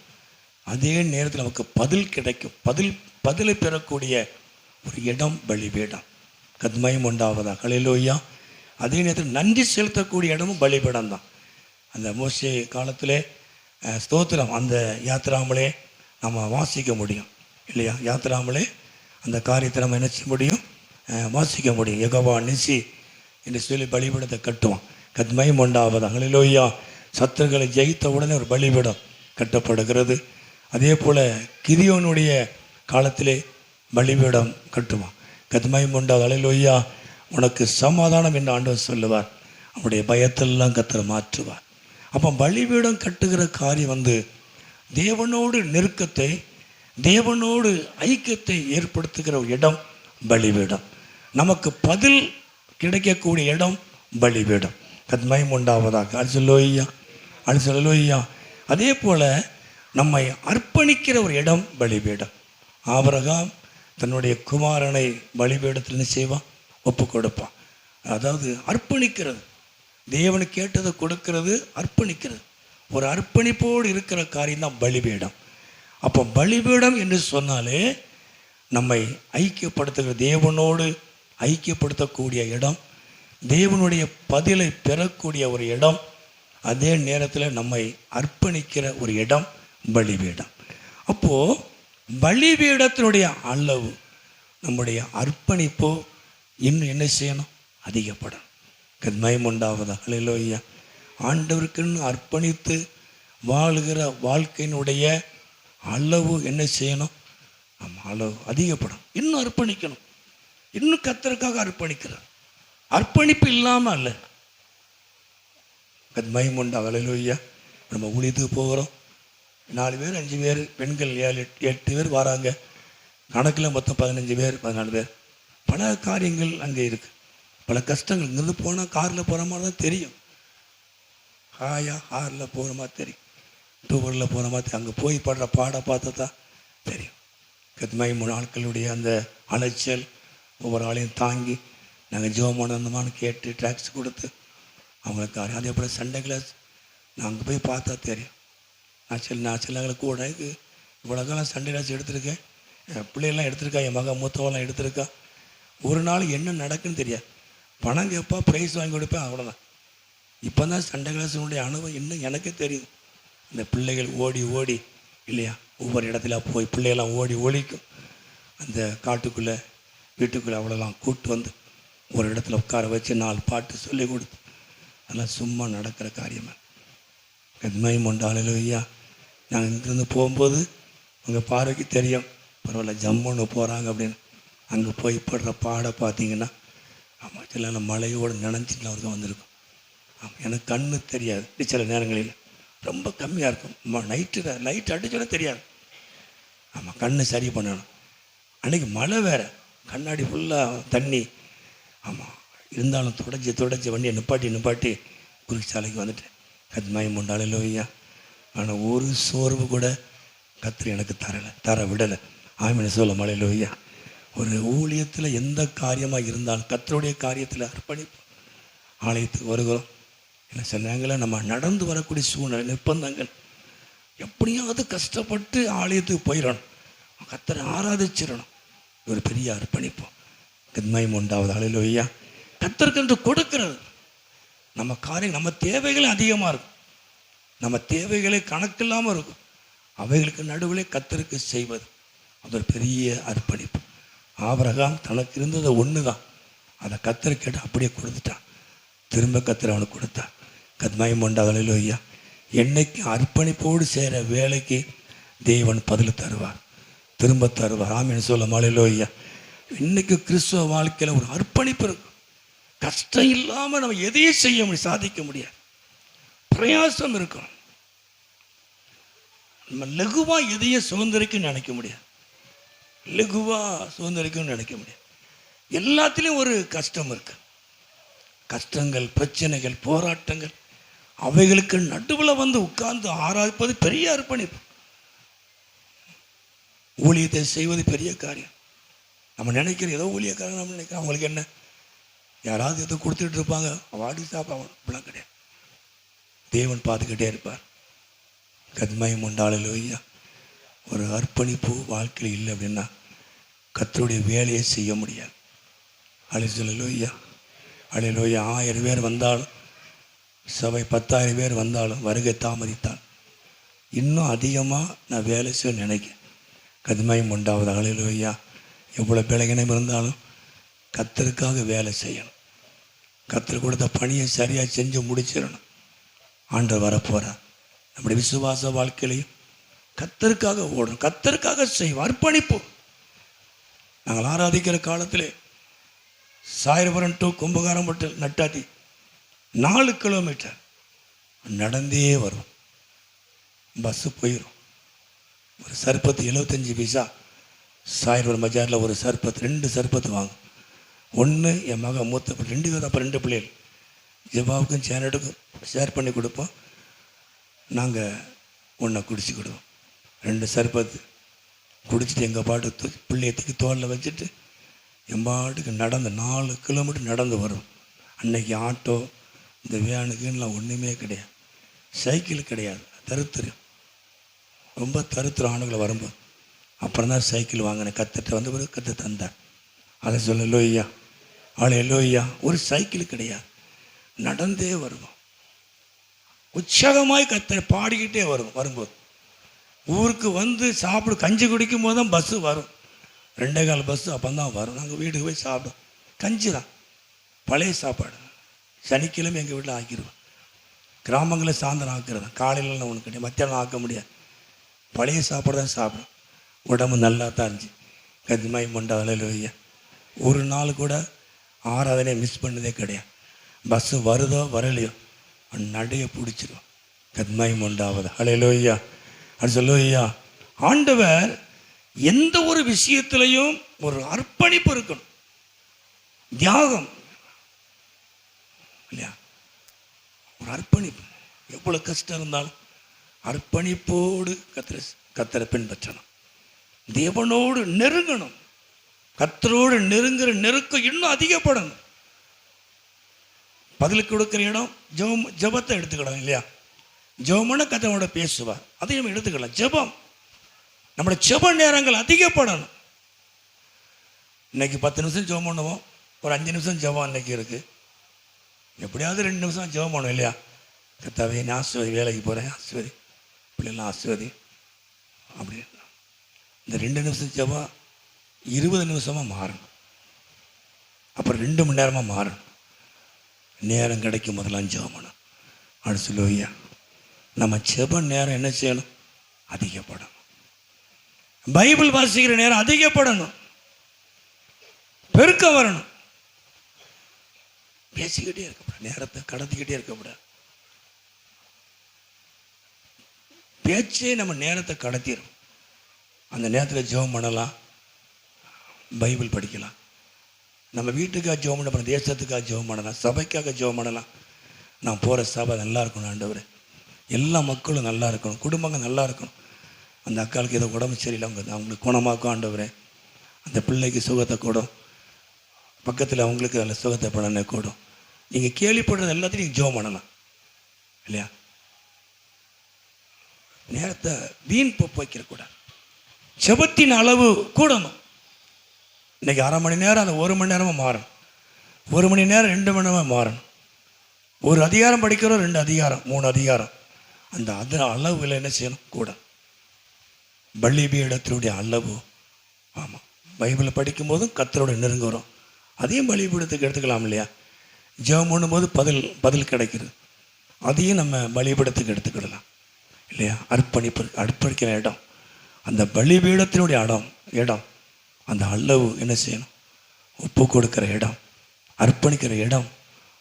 அதே நேரத்தில் நமக்கு பதில் கிடைக்கும், பதிலை பெறக்கூடிய ஒரு இடம் பலிபீடம். கர்த்தருக்கு உண்டாவதாக. அல்லேலூயா. அதே நேரத்தில் நன்றி செலுத்தக்கூடிய இடமும் பலிபீடம் தான். அந்த மோசே காலத்திலே ஸ்தோத்திரம் அந்த யாத்திராமலே நம்ம வாசிக்க முடியும் இல்லையா. யாத்திராமலே அந்த காரியத்தை நம்ம என்ன செய்ய முடியும், வாசிக்க முடியும். யெகோவா நிசி என்று சொல்லி பலிபீடத்தை கட்டுவான். கத்மயம் உண்டாவது. ஹல்லேலூயா. சத்துருக்களை ஜெயித்த உடனே ஒரு பலிபீடம் கட்டப்படுகிறது. அதே போல் கிதியோனுடைய காலத்திலே பலிபீடம் கட்டுவான். கத்மயம் உண்டாவது. ஹல்லேலூயா. உனக்கு சமாதானம் என்று ஆண்டவர் சொல்லுவார். அவனுடைய பயத்தெல்லாம் கர்த்தர் மாற்றுவார். அப்போ பலிபீடம் கட்டுகிற காரியம் தேவனோடு நெருக்கத்தை, தேவனோடு ஐக்கியத்தை ஏற்படுத்துகிற ஒரு இடம் பலிபீடம். நமக்கு பதில் கிடைக்கக்கூடிய இடம் பலிபீடம். கத்மயம் உண்டாவதாக. அல்சலோய்யா, அல்சலோய்யா. அதே போல் நம்மை அர்ப்பணிக்கிற ஒரு இடம் பலிபீடம். ஆபிரகாம் தன்னுடைய குமாரனை பலிபீடத்தில் என்ன செய்வான்? ஒப்பு கொடுப்பான். அதாவது அர்ப்பணிக்கிறது, தேவனுக்கு கேட்டதை கொடுக்கிறது, அர்ப்பணிக்கிறது. ஒரு அர்ப்பணிப்போடு இருக்கிற காரியம்தான் பலிபீடம். அப்போ பலிபீடம் என்று சொன்னாலே நம்மை ஐக்கியப்படுத்துகிற, தேவனோடு ஐக்கியப்படுத்தக்கூடிய இடம், தேவனுடைய பதிலை பெறக்கூடிய ஒரு இடம், அதே நேரத்தில் நம்மை அர்ப்பணிக்கிற ஒரு இடம் பலிபீடம். அப்போது பலிபீடத்தினுடைய அளவு, நம்முடைய அர்ப்பணிப்போ இன்னும் என்ன செய்யணும்? அதிகப்படும். கத்மயம் உண்டாவதா. ஹல்லேலூயா. ஆண்டவருக்குன்னு அர்ப்பணித்து வாழுகிற வாழ்க்கையினுடைய அளவு என்ன செய்யணும்? நம்ம அளவு அதிகப்படும். இன்னும் அர்ப்பணிக்கணும், இன்னும் கர்த்தருக்காக அர்ப்பணிக்கிறார். அர்ப்பணிப்பு இல்லாமல் அல்ல. கத்மயம் உண்டா. ஹல்லேலூயா. நம்ம ஊழியத்துக்கு போகிறோம், 4 பேர் 5 பேர், பெண்கள் 7 8 பேர் வராங்க, கணக்கில் மொத்தம் 15 பேர் 14 பேர். பல காரியங்கள் அங்கே இருக்குது, பல கஷ்டங்கள். இங்கிருந்து போனால் காரில் போகிற மாதிரி தான் தெரியும், ஹாயாக காரில் போகிற மாதிரி தெரியும், 2 வீலரில் போகிற மாதிரி. அங்கே போய் படுற பாட பார்த்தா தான் தெரியும். கத்மயம் ஆட்களுடைய அந்த அலைச்சல், ஒவ்வொரு ஆளையும் தாங்கி நாங்கள் ஜோமான வந்தோமான்னு கேட்டு ட்ராக்ஸ் கொடுத்து அவங்களுக்கு. அதே போல் சண்டே கிளாஸ் நாங்கள் போய் பார்த்தா தெரியும். நான் சில கூட இவ்வளோ காலம் சண்டே கிளாஸ் எடுத்திருக்கேன், என் பிள்ளைகள்லாம் எடுத்திருக்கா, என் மகன் மூத்தவெல்லாம் எடுத்திருக்கா. ஒரு நாள் என்ன நடக்குன்னு தெரியாது. பணம் கேட்பா, ப்ரைஸ் வாங்கி கொடுப்பேன், அவ்வளோதான். இப்போ தான் சண்டே கிளாஸினுடைய அனுபவம் இன்னும் எனக்கே தெரியும். இந்த பிள்ளைகள் ஓடி ஓடி இல்லையா, ஒவ்வொரு இடத்துல போய் பிள்ளைகள்லாம் ஓடி ஒழிக்கும். அந்த காட்டுக்குள்ளே வீட்டுக்குள்ளே அவ்வளோலாம் கூட்டு வந்து ஒரு இடத்துல உட்கார வச்சு 4 பாட்டு சொல்லி கொடுத்து, அதெல்லாம் சும்மா நடக்கிற காரியமாக. கத்மயம் உண்டாலும் ஐயா. நாங்கள் இங்கேருந்து போகும்போது உங்கள் பார்வைக்கு தெரியும், பரவாயில்ல ஜம்முன்னு போகிறாங்க அப்படின்னு. அங்கே போய் படுற பாட பார்த்தீங்கன்னா, ஆமாம், சில மழையோடு நினைஞ்சிட்டு அவருக்கு வந்திருக்கும். ஆமாம், எனக்கு கண்ணு தெரியாது சில நேரங்களில், ரொம்ப கம்மியாக இருக்கும். லைட் அடிச்சோட தெரியாது. ஆமாம், கண்ணு சரி பண்ணணும். அன்றைக்கி மழை வேறு, கண்ணாடி ஃபுல்லாக தண்ணி. ஆமாம், இருந்தாலும் தொடச்சி வண்டியை நிப்பாட்டி குறிச்சாலைக்கு வந்துட்டேன். கத்மயம் உண்டாலும் ஐயா. ஆனால் ஒரு சோர்வு கூட கர்த்தர் எனக்கு தர விடலை. ஆமீன் சொல்ல மழையிலோ ஐயா. ஒரு ஊழியத்தில் எந்த காரியமாக இருந்தாலும் கர்த்தருடைய காரியத்தில் அர்ப்பணிப்பு. ஆலயத்துக்கு வருகிறோம், இல்லை சில நேரங்களில் நம்ம நடந்து வரக்கூடிய சூழ்நிலை, நிர்பந்தங்கள், எப்படியாவது கஷ்டப்பட்டு ஆலயத்துக்கு போயிடணும், கர்த்தரை ஆராதிச்சிடணும். ஒரு பெரிய அர்ப்பணிப்பு. கத்மயம் உண்டாவது. ஹல்லேலூயா ஐயா. கர்த்தருக்கு என்று கொடுக்கிறது. நம்ம காரியம், நம்ம தேவைகள் அதிகமாக இருக்கும், நம்ம தேவைகளே கணக்கில்லாமல் இருக்கும். அவைகளுக்கு நடுவிலே கர்த்தருக்கு செய்வது அது ஒரு பெரிய அர்ப்பணிப்பு. ஆபிரகாம் தனக்கு இருந்தது ஒன்று தான், அதை கர்த்தர் கேட்டு அப்படியே கொடுத்துட்டான். திரும்ப கர்த்தர் அவனுக்கு கொடுத்தான். கத்மயம் உண்டாவது. ஹல்லேலூயா. என்னைக்கு அர்ப்பணிப்போடு செய்கிற வேலைக்கு தேவன் பதில் தருவார், திரும்ப தருவார். ஆமீன் சொல்ல ஹல்லேலூயா. இன்னைக்கு கிறிஸ்துவ வாழ்க்கையில் ஒரு அர்ப்பணிப்பு இருக்கும். கஷ்டம் இல்லாமல் நம்ம எதையும் செய்ய முடியும், சாதிக்க முடியாது. பிரயாசம் இருக்கும். நம்ம லகுவாக எதையும் சுதந்திரிக்குன்னு நினைக்க முடியாது, லகுவாக சுதந்திரிக்குன்னு நினைக்க முடியாது. எல்லாத்துலேயும் ஒரு கஷ்டம் இருக்கு. கஷ்டங்கள், பிரச்சனைகள், போராட்டங்கள், அவைகளுக்கு நடுவில் வந்து உட்கார்ந்து ஆராய்ப்பது பெரிய அர்ப்பணிப்பு. ஊழியத்தை செய்வது பெரிய காரியம். நம்ம நினைக்கிற ஏதோ ஊழியக்காரங்க நம்ம நினைக்கிறோம், அவங்களுக்கு என்ன, யாராவது எதோ கொடுத்துட்டு இருப்பாங்க, வாடி சாப்பிட, அப்படிலாம் கிடையாது. தேவன் பார்த்துக்கிட்டே இருப்பார். கத்மயம் உண்டாலும் ஐயா. ஒரு அர்ப்பணிப்பு வாழ்க்கையில் இல்லை அப்படின்னா கர்த்தருடைய வேலையை செய்ய முடியாது. ஹல்லேலூயா. ஹல்லேலூயா. 1000 பேர் வந்தாலும், சபை 10,000 பேர் வந்தாலும், வருகை தாமதித்தால் இன்னும் அதிகமாக நான் வேலை செய்ய நினைக்கிறேன். கத்மயம் உண்டாவது. ஹல்லேலூயா. எவ்வளோ பிழையினம் இருந்தாலும் கர்த்தருக்காக வேலை செய்யணும். கர்த்தர் கொடுத்த பணியை சரியாக செஞ்சு முடிச்சிடணும். ஆண்டவர் வரப்போகிறார். நம்முடைய விசுவாச வாழ்க்கையிலையும் கர்த்தருக்காக ஓடணும், கர்த்தருக்காக செய்வோம், அர்ப்பணிப்போம். நாங்கள் ஆராதிக்கிற காலத்தில் சாயர்புரம் டு கும்பகாரம்பட்டு நட்டாத்தி 4 கிலோமீட்டர் நடந்தே வரும். பஸ்ஸு போயிடும். ஒரு சர்பத்து 75 பைசா. சாயர்புரம் பஜாரில் ஒரு சர்பத்து 2 சர்பத்து வாங்கும். ஒன்று என் மக மூத்த 2 பேர், அப்போ 2 பிள்ளைகள் ஜபாவுக்கும் சேனட்டுக்கும் ஷேர் பண்ணி கொடுப்போம். நாங்கள் ஒன்றை குடிச்சிக்கிடுவோம். 2 சர்பத்து குடிச்சிட்டு எங்கள் பாட்டு பிள்ளையத்துக்கு தோளில் வச்சுட்டு என் பாட்டுக்கு நடந்து 4 கிலோமீட்டர் நடந்து வரும். அன்னைக்கு ஆட்டோ இந்த வேனுக்குலாம் ஒன்றுமே கிடையாது, சைக்கிள் கிடையாது, தருத்திரம், ரொம்ப தருத்திரம் ஆணுகளை வரும்போது. அப்புறம் தான் சைக்கிள் வாங்கினேன். கற்றுட்டு வந்து ஒரு கற்று தந்தேன். அதை சொல்ல லோய்யா ஆளே லோய்யா. ஒரு சைக்கிள் கிடையாது, நடந்தே வருவோம். உற்சாகமாய் கத்த பாடிக்கிட்டே வரும். வரும்போது ஊருக்கு வந்து சாப்பிடு கஞ்சி குடிக்கும் போது தான் பஸ்ஸு வரும். 2:15 பஸ்ஸு அப்போ தான் வரும். நாங்கள் வீட்டுக்கு போய் சாப்பிடும். கஞ்சி தான் பழைய சாப்பாடு. சனிக்கிழமை எங்கள் வீட்டில் ஆக்கிடுவோம். கிராமங்களில் சாயந்தரம் ஆக்குறது தான். காலையிலலாம் ஒன்று கிடையாது, மத்தியானம் ஆக்க முடியாது. பழைய சாப்பாடு தான் சாப்பிடும். உடம்பு நல்லா தான் இருந்துச்சு. கதிமாய் மொண்டாவில் வையா. ஒரு நாள் கூட ஆராதனையை மிஸ் பண்ணதே கிடையாது. பஸ்ஸு வருதோ வரலையோ நடைய பிடிச்சிடும். கத்மாய் மொண்டாவது அலையிலோய்யா அது சொல்லுவையா. ஆண்டவர் எந்த ஒரு விஷயத்திலையும் ஒரு அர்ப்பணிப்பு இருக்கணும், தியாகம் இல்லையா? ஒரு அர்ப்பணிப்பு. எவ்வளோ கஷ்டம் இருந்தாலும் அர்ப்பணிப்போடு கத்தரை பின்பற்றணும். தேவனோடு நெருங்கணும். கத்தரோடு நெருங்குற நெருக்கம் இன்னும் அதிகப்படணும். பதிலுக்கு கொடுக்குற இடம் ஜபத்தை எடுத்துக்கலாம் இல்லையா? ஜபம்னா கத்தரோட பேசுவார், அதையும் எடுத்துக்கலாம். ஜபம், நம்மளோட ஜப நேரங்கள் அதிகப்படணும். இன்னைக்கு 10 நிமிஷம் ஜபம் பண்ணுவோம், ஒரு 5 நிமிஷம் ஜபம் இன்னைக்கு இருக்குது. எப்படியாவது 2 நிமிஷம் ஜபம் பண்ணுவோம் இல்லையா? கத்தாவே நான் ஆஸ்வதி, வேலைக்கு போகிறேன் ஆஸ்வதி, பிள்ளைலாம் ஆஸ்வதி. அப்படி இந்த 2 நிமிஷம் ஜபம் 20 நிமிஷமாக மாறணும். அப்புறம் 2 மணி நேரமாக மாறணும். நேரம் கிடைக்கும் முதலாம் ஜபம் பண்ணணும். அப்படி சொல்லுவையா. நம்ம ஜப நேரம் என்ன செய்யணும்? அதிகப்படணும். பைபிள் வாசிக்கிற நேரம் அதிகப்படணும். பெருக்க வரணும். பேசிக்கிட்டே இருக்கக்கூடாது, நேரத்தை கடத்திக்கிட்டே இருக்கக்கூடாது. பேச்சே நம்ம நேரத்தை கடத்திடும். அந்த நேரத்தில் ஜெபம் பண்ணலாம், பைபிள் படிக்கலாம். நம்ம வீட்டுக்காக ஜெபம் பண்ண, தேசத்துக்காக ஜெபம் பண்ணலாம், சபைக்காக ஜெபம் பண்ணலாம். நான் போகிற சபை நல்லா இருக்கணும் ஆண்டவரே, எல்லா மக்களும் நல்லா இருக்கணும், குடும்பங்கள் நல்லா இருக்கணும். அந்த அக்காளுக்கு ஏதோ உடம்பு சரியில்லை, அவங்களுக்கு குணமாக்கும் ஆண்டவரே. அந்த பிள்ளைக்கு சுகத்தை கூடும், பக்கத்தில் அவங்களுக்கு அதில் சுகத்தை படனே கூடும். நீங்கள் கேள்விப்படுறது எல்லாத்தையும் நீங்கள் ஜெபம் பண்ணலாம் இல்லையா? நேரத்தை வீண் வைக்கக்கூடாது. ஜெபத்தின் அளவு கூடணும். இன்னைக்கு 1/2 மணி நேரம் அந்த 1 மணி நேரமாக மாறணும். 1 மணி நேரம் 2 மணி நேரமாக மாறணும். ஒரு அதிகாரம் படிக்கிறோம், 2 அதிகாரம் 3 அதிகாரம். அந்த அளவில் என்ன செய்யணும்? கூட பலிபீடத்தினுடைய அளவு. ஆமாம், பைபிளை படிக்கும்போதும் கர்த்தரோட நெருங்குறோம். அதையும் பலிபீடத்துக்கு எடுத்துக்கலாம் இல்லையா? ஜெபம் பண்ணும்போது பதில் கிடைக்கிறது, அதையும் நம்ம பலிபீடத்துக்கு எடுத்துக்கிடலாம் இல்லையா? அர்ப்பணிக்கிற இடம், அந்த பலிபீடத்தினுடைய இடம் அந்த அளவு என்ன செய்யணும்? ஒப்பு கொடுக்கிற இடம், அர்ப்பணிக்கிற இடம்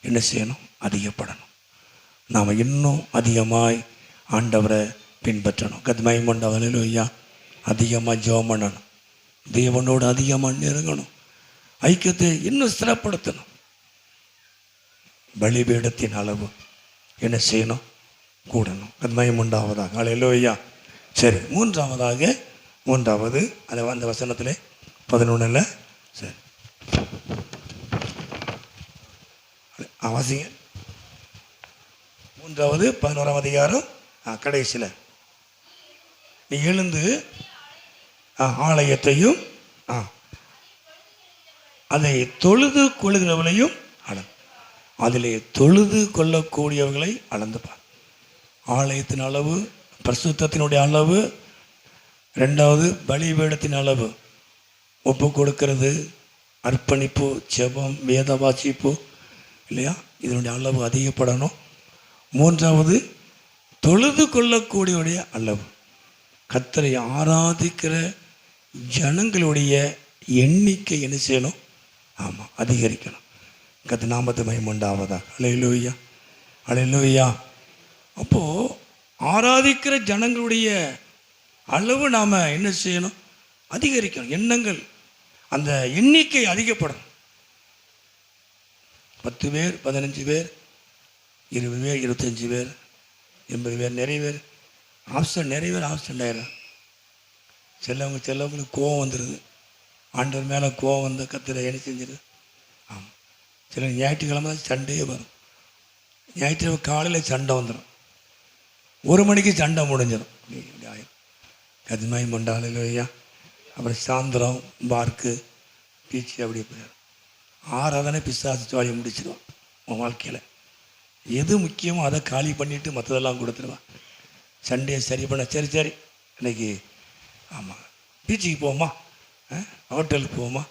என்ன செய்யணும்? அதிகப்படணும். நாம் இன்னும் அதிகமாய் ஆண்டவரை பின்பற்றணும். கத்மாய் மண்டவனில் ஐயா அதிகமாக ஜெபம் பண்ணணும், தேவனோடு அதிகமாக நெருங்கணும், ஐக்கியத்தை இன்னும் ஸ்திரப்படுத்தணும். பலிபீடத்தின் அளவு என்ன செய்யணும்? கூடணும். கத்மாய் உண்டாவதாக அல்லேலூயா. சரி, மூன்றாவது அந்த வசனத்தில் 11 சரி வாசிங்க. 3வது 11ஆம் அதிகாரம் கடைசியில், நீ எழுந்து ஆலயத்தையும் அதை தொழுது கொள்ளுகிறவர்களையும் அதிலே தொழுது கொள்ளக்கூடியவர்களை அளந்துப்பார். ஆலயத்தின் அளவு, பரிசுத்தத்தினுடைய அளவு, 2வது பலிபீடத்தின் அளவு, ஒப்பு கொடுக்கிறது, அர்ப்பணிப்பு, ஜெபம், வேத வாசிப்பு, இல்லையா? இதனுடைய அளவு அதிகப்படணும். மூன்றாவது, தொழுது கொள்ளக்கூடியவுடைய அளவு. கர்த்தரை ஆராதிக்கிற ஜனங்களுடைய எண்ணிக்கை என்ன செய்யணும்? ஆமாம், அதிகரிக்கணும். கர்த்தர் நாமத்தை மகிமையுண்டாவதாக. அல்லேலூயா, அல்லேலூயா. அப்போது ஆராதிக்கிற ஜனங்களுடைய அளவு நாம் என்ன செய்யணும்? அதிகரிக்கணும். எண்ணங்கள், அந்த எண்ணிக்கை அதிகப்படணும். 10 பேர், 15 பேர், 20 பேர், 25 பேர், 80 பேர், நிறைய பேர் ஆப்சண்ட், நிறைய பேர் ஆப்சண்ட் ஆயிடும். சிலவங்களுக்கு கோவம் வந்துடுது. ஆண்டவர் மேலே கோவம் வந்து கர்த்தரை என்ன செஞ்சிருது? ஆமாம். சில ஞாயிற்றுக்கிழமை சண்டையே வரும். ஞாயிற்றுக்கிழமை காலையில் சண்டை வந்துடும், 1 மணிக்கு சண்டை முடிஞ்சிடும். ஆயிரும். கதிமாய் மண்டாலையில் ஐயா. அப்புறம் சாயந்தரம் பார்க்கு பீச்சு அப்படி போயிடும். ஆராதனை பிசாசு ஜாலியை முடிச்சிடுவான். உன் வாழ்க்கையில் எது முக்கியமோ அதை காலி பண்ணிவிட்டு மற்றதெல்லாம் கொடுத்துருவான். சண்டையை சரி பண்ண, சரி சரி இன்னைக்கு ஆமாம் பீச்சுக்கு போவோமா, ஹோட்டலுக்கு போவோமா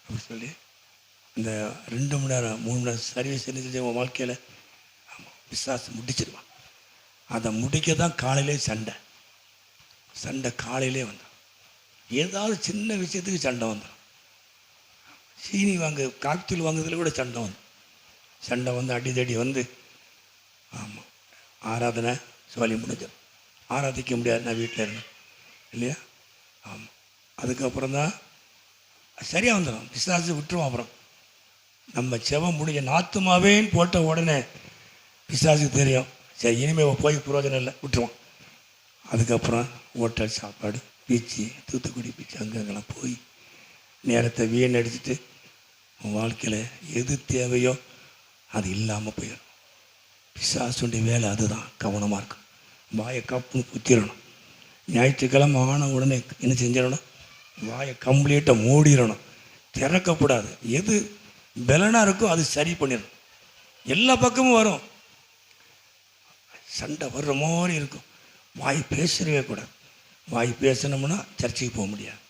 அப்படி சொல்லி இந்த 2 மணி நேரம் 3 மணி நேரம் சர்வீஸ் என்ன செஞ்ச உன் வாழ்க்கையில் ஆமாம் பிசாசு முடிச்சிடுவான். அதை முடிக்க தான் காலையிலே சண்டை காலையிலே வந்துடும். ஏதாவது சின்ன விஷயத்துக்கு சண்டை வந்துடும். சீனி காய்த்தூள் வாங்குறதுல கூட சண்டை வந்து அடிதடி வந்து ஆமாம் ஆராதனை சொல்லி முடிஞ்சிடும். ஆராதிக்க முடியாது, நான் வீட்டில் இருந்தேன் இல்லையா? ஆமாம். அதுக்கப்புறம் தான் சரியாக வந்துடும். பிசாசு விட்டுருவோம். அப்புறம் நம்ம செவம் முடிஞ்ச நாத்துமாவேன்னு போட்ட உடனே பிசாசுக்கு தெரியும், சரி இனிமேல் போய் பிரயோஜனம் இல்லை, விட்டுருவோம். அதுக்கப்புறம் ஹோட்டல் சாப்பாடு, பீச்சு, தூத்துக்குடி பீச்சு, அங்கங்கெல்லாம் போய் நேரத்தை வீணடிச்சுட்டு உன் வாழ்க்கையில் எது தேவையோ அது இல்லாமல் போயிடும். பிசாசுடைய வேலை அதுதான். கவனமாக இருக்கும். வாயை கப்புன்னு குத்திடணும். ஞாயிற்றுக்கிழமை ஆன உடனே என்ன செஞ்சிடணும்? வாயை கம்ப்ளீட்டாக மூடிடணும், திறக்கக்கூடாது. எது பலனாக இருக்கோ அது சரி பண்ணிடணும். எல்லா பக்கமும் வரும், சண்டை வர்ற மாதிரி இருக்கும். வாய் பேசவே கூடாது. வாய் பேசணும்னா சர்ச்சைக்கு போக முடியாது.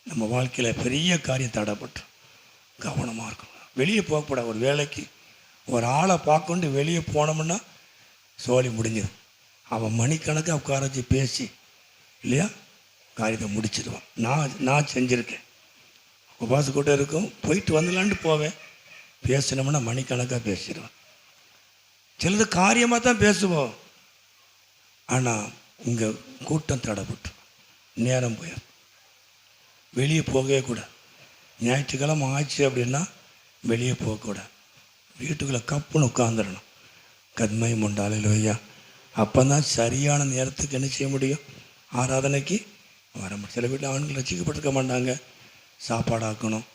நம்ம வாழ்க்கையில் பெரிய காரியம் தடைப்பட்டுரும். கவனமாக இருக்கணும். வெளியே போகக்கூடாது. ஒரு வேலைக்கு ஒரு ஆளை பார்க்கொண்டு வெளியே போனோம்னா சோழி முடிஞ்சிடும். அவன் மணிக்கணக்காக உட்கார வச்சு பேசி இல்லையா காரியத்தை முடிச்சிடுவான். நான் செஞ்சுருக்கேன். உபாச கூட இருக்கும், போயிட்டு வந்துடலான்ட்டு போவேன். பேசினோம்னா மணிக்கணக்காக பேசிடுவான். சிலது காரியமாக தான் பேசுவோம், ஆனால் இங்கே கூட்டம் தடைப்பட்டு நேரம் போயிடும். வெளியே போகவே கூடாது. ஞாயிற்றுக்கிழமை ஆச்சு அப்படின்னா வெளியே போகக்கூடாது. வீட்டுக்குள்ளே கப்புன்னு உட்காந்துடணும். கத்மை முண்டாலையில் ஐயா. அப்போ தான் சரியான நேரத்துக்கு என்ன செய்ய முடியும்? ஆராதனைக்கு வர முடியும். சில வீட்டில் ஆண்கள் ரசிக்கப்பட்டிருக்க மாட்டாங்க. சாப்பாடாக்கணும்,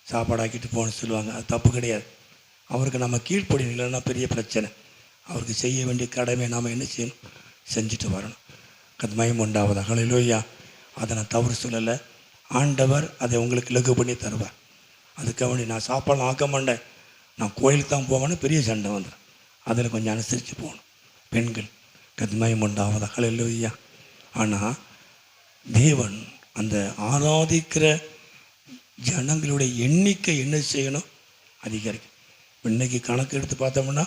சாப்பாடாக்கிட்டு போகணும்னு சொல்லுவாங்க. அது தப்பு கிடையாது. அவருக்கு நம்ம கீழ்ப்படியணும், இல்லைன்னா பெரிய பிரச்சனை. அவருக்கு செய்ய வேண்டிய கடமை நாம் என்ன செய்யணும்? செஞ்சுட்டு வரணும். கத்மயம் உண்டாவதாக. ஹல்லேலூயா. அதை நான் தவறு சொல்லலை. ஆண்டவர் அதை உங்களுக்கு இலக்கு பண்ணி தருவார். அதுக்காக வேண்டி நான் சாப்பாடு ஆக்க மாட்டேன், நான் கோயிலுக்கு தான் போவேன்னு பெரிய சண்டை வந்துடும். அதில் கொஞ்சம் அனுசரித்து போகணும். பெண்கள் கத்மயம் உண்டாவதாக. ஹல்லேலூயா. ஆனால் தேவன் அந்த ஆராதிக்கிற ஜனங்களுடைய எண்ணிக்கை என்ன செய்யணும்? அதிகரிக்கும். இன்றைக்கி கணக்கு எடுத்து பார்த்தோம்னா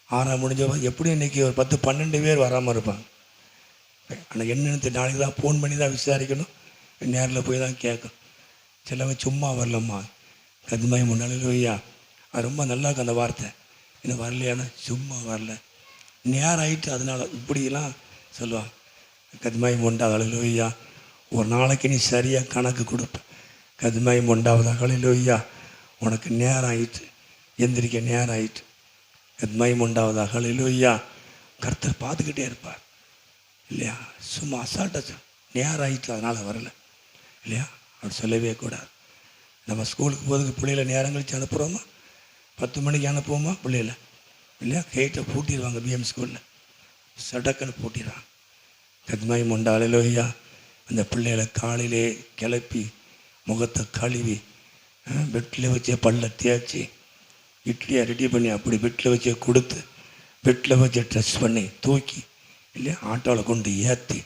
6 முடிஞ்சவங்க எப்படி இன்றைக்கி ஒரு 10-12 பேர் வராமல் இருப்பாங்க. ஆனால் என்னென்னு நாளைக்கு தான் ஃபோன் பண்ணி தான் விசாரிக்கணும், நேரில் போய் தான் கேட்கணும். சிலவங்க சும்மா வரலம்மா. கத்மயம் முன்னாலையா, அது ரொம்ப நல்லா இருக்கு அந்த வார்த்தை. இன்னும் வரலையானா சும்மா வரல, நேரம் ஆகிட்டு அதனால் இப்படிலாம் சொல்லுவாங்க. கத்மயம் உண்டாவதாக. ஒரு நாளைக்கு நீ சரியாக கணக்கு கொடுப்பேன். கத்மயம் உண்டாவதாக. உனக்கு நேரம் ஆயிட்டு, எந்திரிக்க நேரம் ஆயிட்டு. கத்மயம் உண்டாவதாக. கர்த்தர் பார்த்துக்கிட்டே இருப்பார் இல்லையா? சும்மா அசால்ட்டாச்சு நேரம் ஆயிட்டு அதனால் வரலை இல்லையா? அப்படி சொல்லவே கூடாது. நம்ம ஸ்கூலுக்கு போகிறதுக்கு பிள்ளைகளை நேரம் கழித்து அனுப்புகிறோமா? 10 மணிக்கு அனுப்புவோமா பிள்ளைகளை இல்லையா? கேட்டை பூட்டிடுவாங்க. பிஎம் ஸ்கூலில் சடக்குன்னு பூட்டிடுறாங்க. கத்மயம் உண்டாவதாக. அந்த பிள்ளைகளை காலையிலே கிளப்பி முகத்தை கழுவி பெட்டில் வச்சே பல்ல தேய்ச்சி இட்லியை ரெடி பண்ணி அப்படி பெட்டில் வச்சே கொடுத்து பெட்டில் வச்சே ட்ரெஸ் பண்ணி தூக்கி இல்லையா ஆட்டோவில் கொண்டு ஏற்றி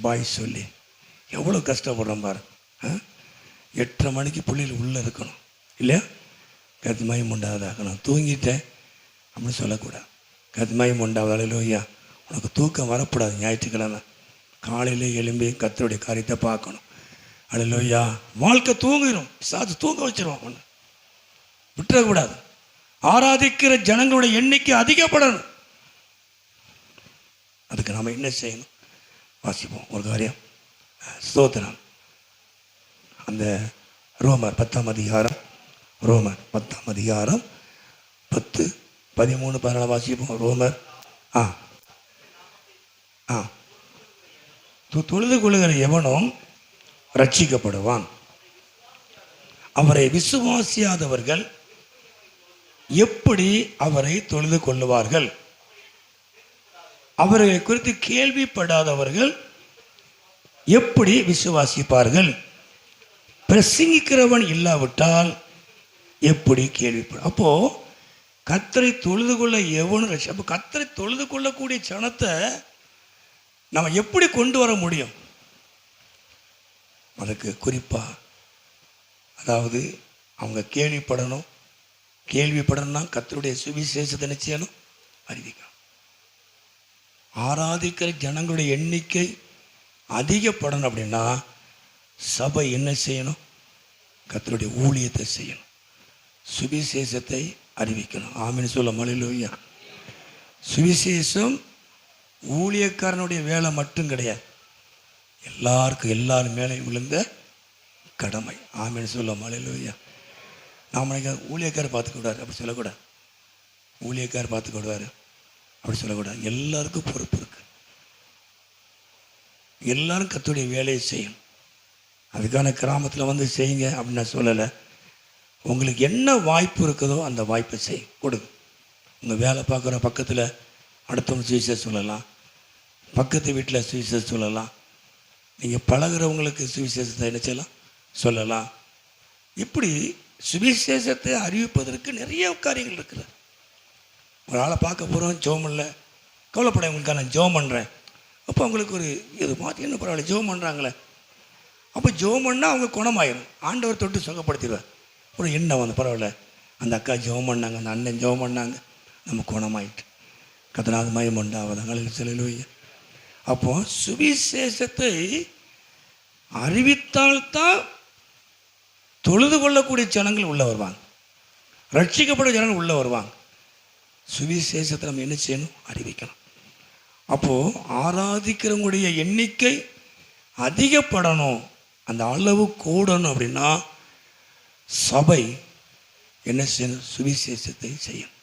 பாய் சொல்லி எவ்வளோ கஷ்டப்படுறோம் பாரு. 8:30 மணிக்கு பிள்ளைகள் உள்ளே இருக்கணும் இல்லையா? கர்த்தருக்கு மகிமை உண்டாவதாக. நான் தூங்கிட்டேன் அப்படின்னு சொல்லக்கூடாது. கர்த்தருக்கு மகிமை உண்டாவதாக. அல்லேலூயா. உனக்கு தூக்கம் வரக்கூடாது. ஞாயிற்றுக்கிழமை காலையிலே எழும்பி கர்த்தருடைய காரியத்தை பார்க்கணும். அல்லேலூயா. வாழ்க்கை தூங்கிடும், சாத்து தூங்க வச்சிருவான். ஒன்று விட்டுறக்கூடாது. ஆராதிக்கிற ஜனங்களுடைய எண்ணிக்கை அதிகப்படணும். அதுக்கு நாம் என்ன செய்யணும்? வாசிப்போம் ஒரு காரியம். ஸ்தோத்திரம். அந்த ரோமர் 10ஆம் அதிகாரம், ரோமர் 10ஆம் அதிகாரம் 10, 13, 14 வாசிப்போம். ரோமர் தொழுது கொள்ளுகிற எவனும் ரட்சிக்கப்படுவான். அவரை விசுவாசியாதவர்கள் எப்படி அவரை தொழுது கொள்ளுவார்கள்? அவர்களை குறித்து கேள்விப்படாதவர்கள் எப்படி விசுவாசிப்பார்கள்? பிரசங்கிக்கிறவன் இல்லாவிட்டால் எப்படி கேள்விப்படும்? அப்போ கர்த்தரை தொழுது கொள்ள எவனும் அப்போ கர்த்தரை தொழுது கொள்ளக்கூடிய ஜனத்தை நம்ம எப்படி கொண்டு வர முடியும்? அதுக்கு குறிப்பா அதாவது அவங்க கேள்விப்படணும்னா கர்த்தருடைய சுவிசேஷத்தை நிச்சயம் அறிவிக்கணும். ஆராதிக்கிற ஜனங்களுடைய எண்ணிக்கை அதிகப்படணும் அப்படின்னா சபை என்ன செய்யணும்? கர்த்தருடைய ஊழியத்தை செய்யணும், சுவிசேஷத்தை அறிவிக்கணும். ஆமென் சொல்ல அல்லேலூயா. சுவிசேஷம் ஊழியக்காரனுடைய வேலை மட்டும் கிடையாது, எல்லாரும் மேலே விழுந்த கடமை. ஆமென் சொல்ல அல்லேலூயா. நாம் ஊழியக்காரர் பார்த்துக்கூடாது அப்படி சொல்லக்கூடாது. ஊழியக்காரர் பார்த்துக்கூடாது அப்படி சொல்லக்கூடாது. எல்லாருக்கும் பொறுப்பு இருக்கு. எல்லாரும் கர்த்தருடைய வேலையை செய்யணும். அதுக்கான கிராமத்தில் வந்து செய்யுங்க அப்படின்னு நான் சொல்லலை. உங்களுக்கு என்ன வாய்ப்பு இருக்குதோ அந்த வாய்ப்பை கொடுங்க. உங்கள் வேலை பார்க்குற பக்கத்தில் அடுத்தவங்க சுவிசேஷம் சொல்லலாம், பக்கத்து வீட்டில் சுவிசேஷம் சொல்லலாம், நீங்கள் பழகிறவங்களுக்கு சுவிசேஷத்தை என்ன செய்யலாம் சொல்லலாம். இப்படி சுவிசேஷத்தை அறிவிப்பதற்கு நிறைய காரியங்கள் இருக்குது. ஒரு ஆளை பார்க்க போகிறோம், ஜெபம் இல்லை, கவலைப்பட உங்களுக்கு நான் ஜெபம் பண்ணுறேன். அப்போ அவங்களுக்கு ஒரு இது மாற்றி என்ன பரவாயில்ல ஜெபம் பண்ணுறாங்களே, அப்போ ஜெபம் பண்ணால் அவங்க குணமாயிடும். ஆண்டவர் தொட்டு சுகப்படுத்திடுவார். ஒரு எண்ணம் வந்து பரவாயில்ல, அந்த அக்கா ஜெபம் பண்ணாங்க, அந்த அண்ணன் ஜெபம் பண்ணாங்க, நம்ம குணமாயிட்டு. கர்த்தருக்கு மகிமை உண்டாவதாக. அல்லேலூயா. அப்போ சுவிசேஷத்தை அறிவித்தால்தான் தொழுது கொள்ளக்கூடிய ஜனங்கள் உள்ள வருவாங்க, ரட்சிக்கப்பட்ட ஜனங்கள் உள்ள வருவாங்க. சுவிசேஷத்தை நம்ம என்ன செய்யணும்? அறிவிக்கணும். அப்போது ஆராதிக்கிறவங்களுடைய எண்ணிக்கை அதிகப்படணும், அந்த அளவு கூடணும். அப்படின்னா சபை என்ன செய்யணும்? சுவிசேஷத்தை செய்யணும்.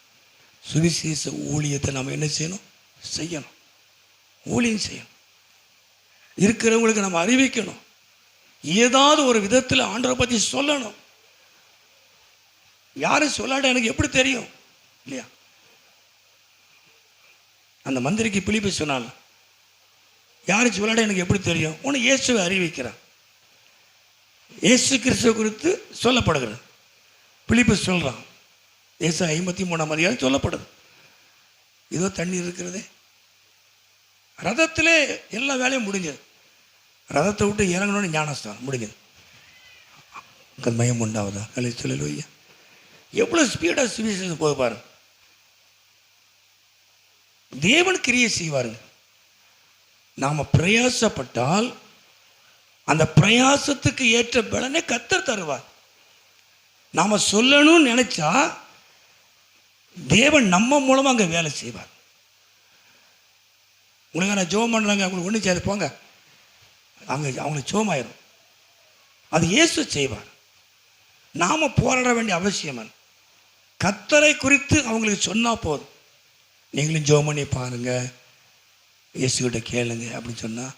சுவிசேஷ ஊழியத்தை நம்ம என்ன செய்யணும்? செய்யணும். ஊழியம் செய்யணும். இருக்கிறவங்களுக்கு நம்ம அறிவிக்கணும். ஏதாவது ஒரு விதத்தில் ஆண்டவரை பற்றி சொல்லணும். யாரும் சொல்லாட்ட எனக்கு எப்படி தெரியும் இல்லையா? அந்த மந்திரிக்கு பிலிப்பு சொன்னால் யாரும் சொல்லாட்ட எனக்கு எப்படி தெரியும்? உனக்கு இயேசுவை அறிவிக்கிறான். இயேசு கிறிஸ்துவ குறித்து சொல்லப்படுகிறது. பிலிப்பு சொல்கிறான். ஏசாயா 53ஆம் அதிகாரம் சொல்லப்படுது. ஏதோ தண்ணீர் இருக்கிறதே, ரதத்திலே எல்லா வேலையும் முடிஞ்சது. ரதத்தை விட்டு இறங்கணும்னு ஞானஸ்தானம் முடிஞ்சது. மயம் உண்டாவதா? அல்லேலூயா. எவ்வளோ ஸ்பீடாக சுவிசேஷம் போய் பாருங்க. தேவன் கிரியை செய்வாருங்க. நாம் பிரயாசப்பட்டால் அந்த பிரயாசத்துக்கு ஏற்ற பலனை கர்த்தர் தருவார். நாம் சொல்லணும்னு நினைச்சா தேவன் நம்ம மூலமாக அங்கே வேலை செய்வார். உங்களுக்கு நான் ஜெபம் பண்ணுறாங்க, அவங்களுக்கு ஒன்றும் செய்ய போங்க, அவங்களுக்கு ஜெபமாயிரும். அது இயேசு செய்வார். நாம் போராட வேண்டிய அவசியம். கர்த்தரை குறித்து அவங்களுக்கு சொன்னால் போதும். நீங்களும் ஜெபம் பண்ணி பாருங்கள், இயேசுகிட்ட கேளுங்க அப்படின்னு சொன்னால்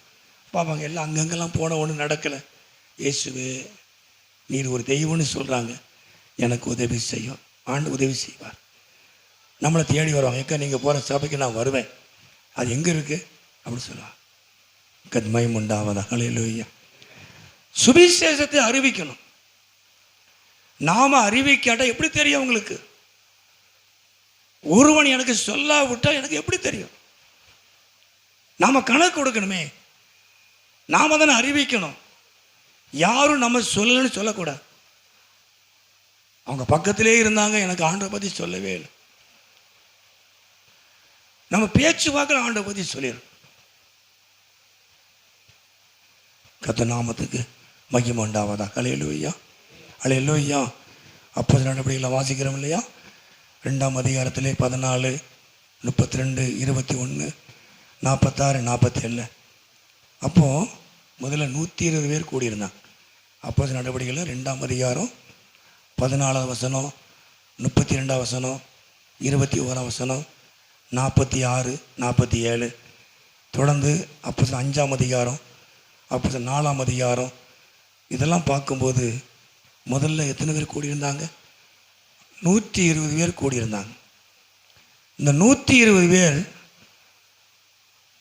பார்ப்பாங்க. எல்லாம் அங்கங்கெல்லாம் போன ஒன்றும் நடக்கலை. இயேசுவே நீர் ஒரு தெய்வம்னு சொல்கிறாங்க, எனக்கு உதவி செய்யும். ஆண்டு உதவி செய்வார். நம்மளை தேடி வருவாங்க. எக்கா நீங்கள் போகிற சபைக்கு நான் வருவேன், அது எங்கே இருக்குது அப்படின்னு சொல்லுவாங்க. மகிமை உண்டாவதா? அல்லேலூயா. சுவிசேஷத்தை அறிவிக்கணும். நாம அறிவிக்காட்டா எப்படி தெரியும் உங்களுக்கு? ஒருவன் எனக்கு சொல்லாவிட்டா எனக்கு எப்படி தெரியும்? நாம கணக்கு கொடுக்கணுமே, நாம தானே அறிவிக்கணும். யாரும் நம்ம சொல்லலன்னு சொல்லக்கூடாது. அவங்க பக்கத்திலே இருந்தாங்க, எனக்கு ஆண்டவரை பற்றி சொல்லவே இல்லை. நம்ம பேச்சு வாக்கில் ஆண்டவரை பற்றி சொல்லிடுறோம். கர்த்தர் நாமத்துக்கு மகிமை உண்டாவதா. அல்லேலூயா, அல்லேலூயா. அப்போஸ்தலர் நடபடிகளை வாசிக்கிறோம் இல்லையா? 2ஆம் அதிகாரத்திலே 14, 32, 21, 46, 47. அப்போது முதல்ல 120 பேர் கூடியிருந்தாங்க. அப்போஸ்தலர் நடபடிகளில் 2ஆம் அதிகாரம் 14ஆம் வசனம், 32ஆம் வசனம், 21ஆம் வசனம், 46, 47. தொடர்ந்து அப்போஸ்தலர் 5ஆம் அதிகாரம், அப்போஸ்தலர் 4ஆம் அதிகாரம், இதெல்லாம் பார்க்கும்போது முதல்ல எத்தனை பேர் கூடியிருந்தாங்க? 120 பேர் கூடியிருந்தாங்க. இந்த 120 பேர்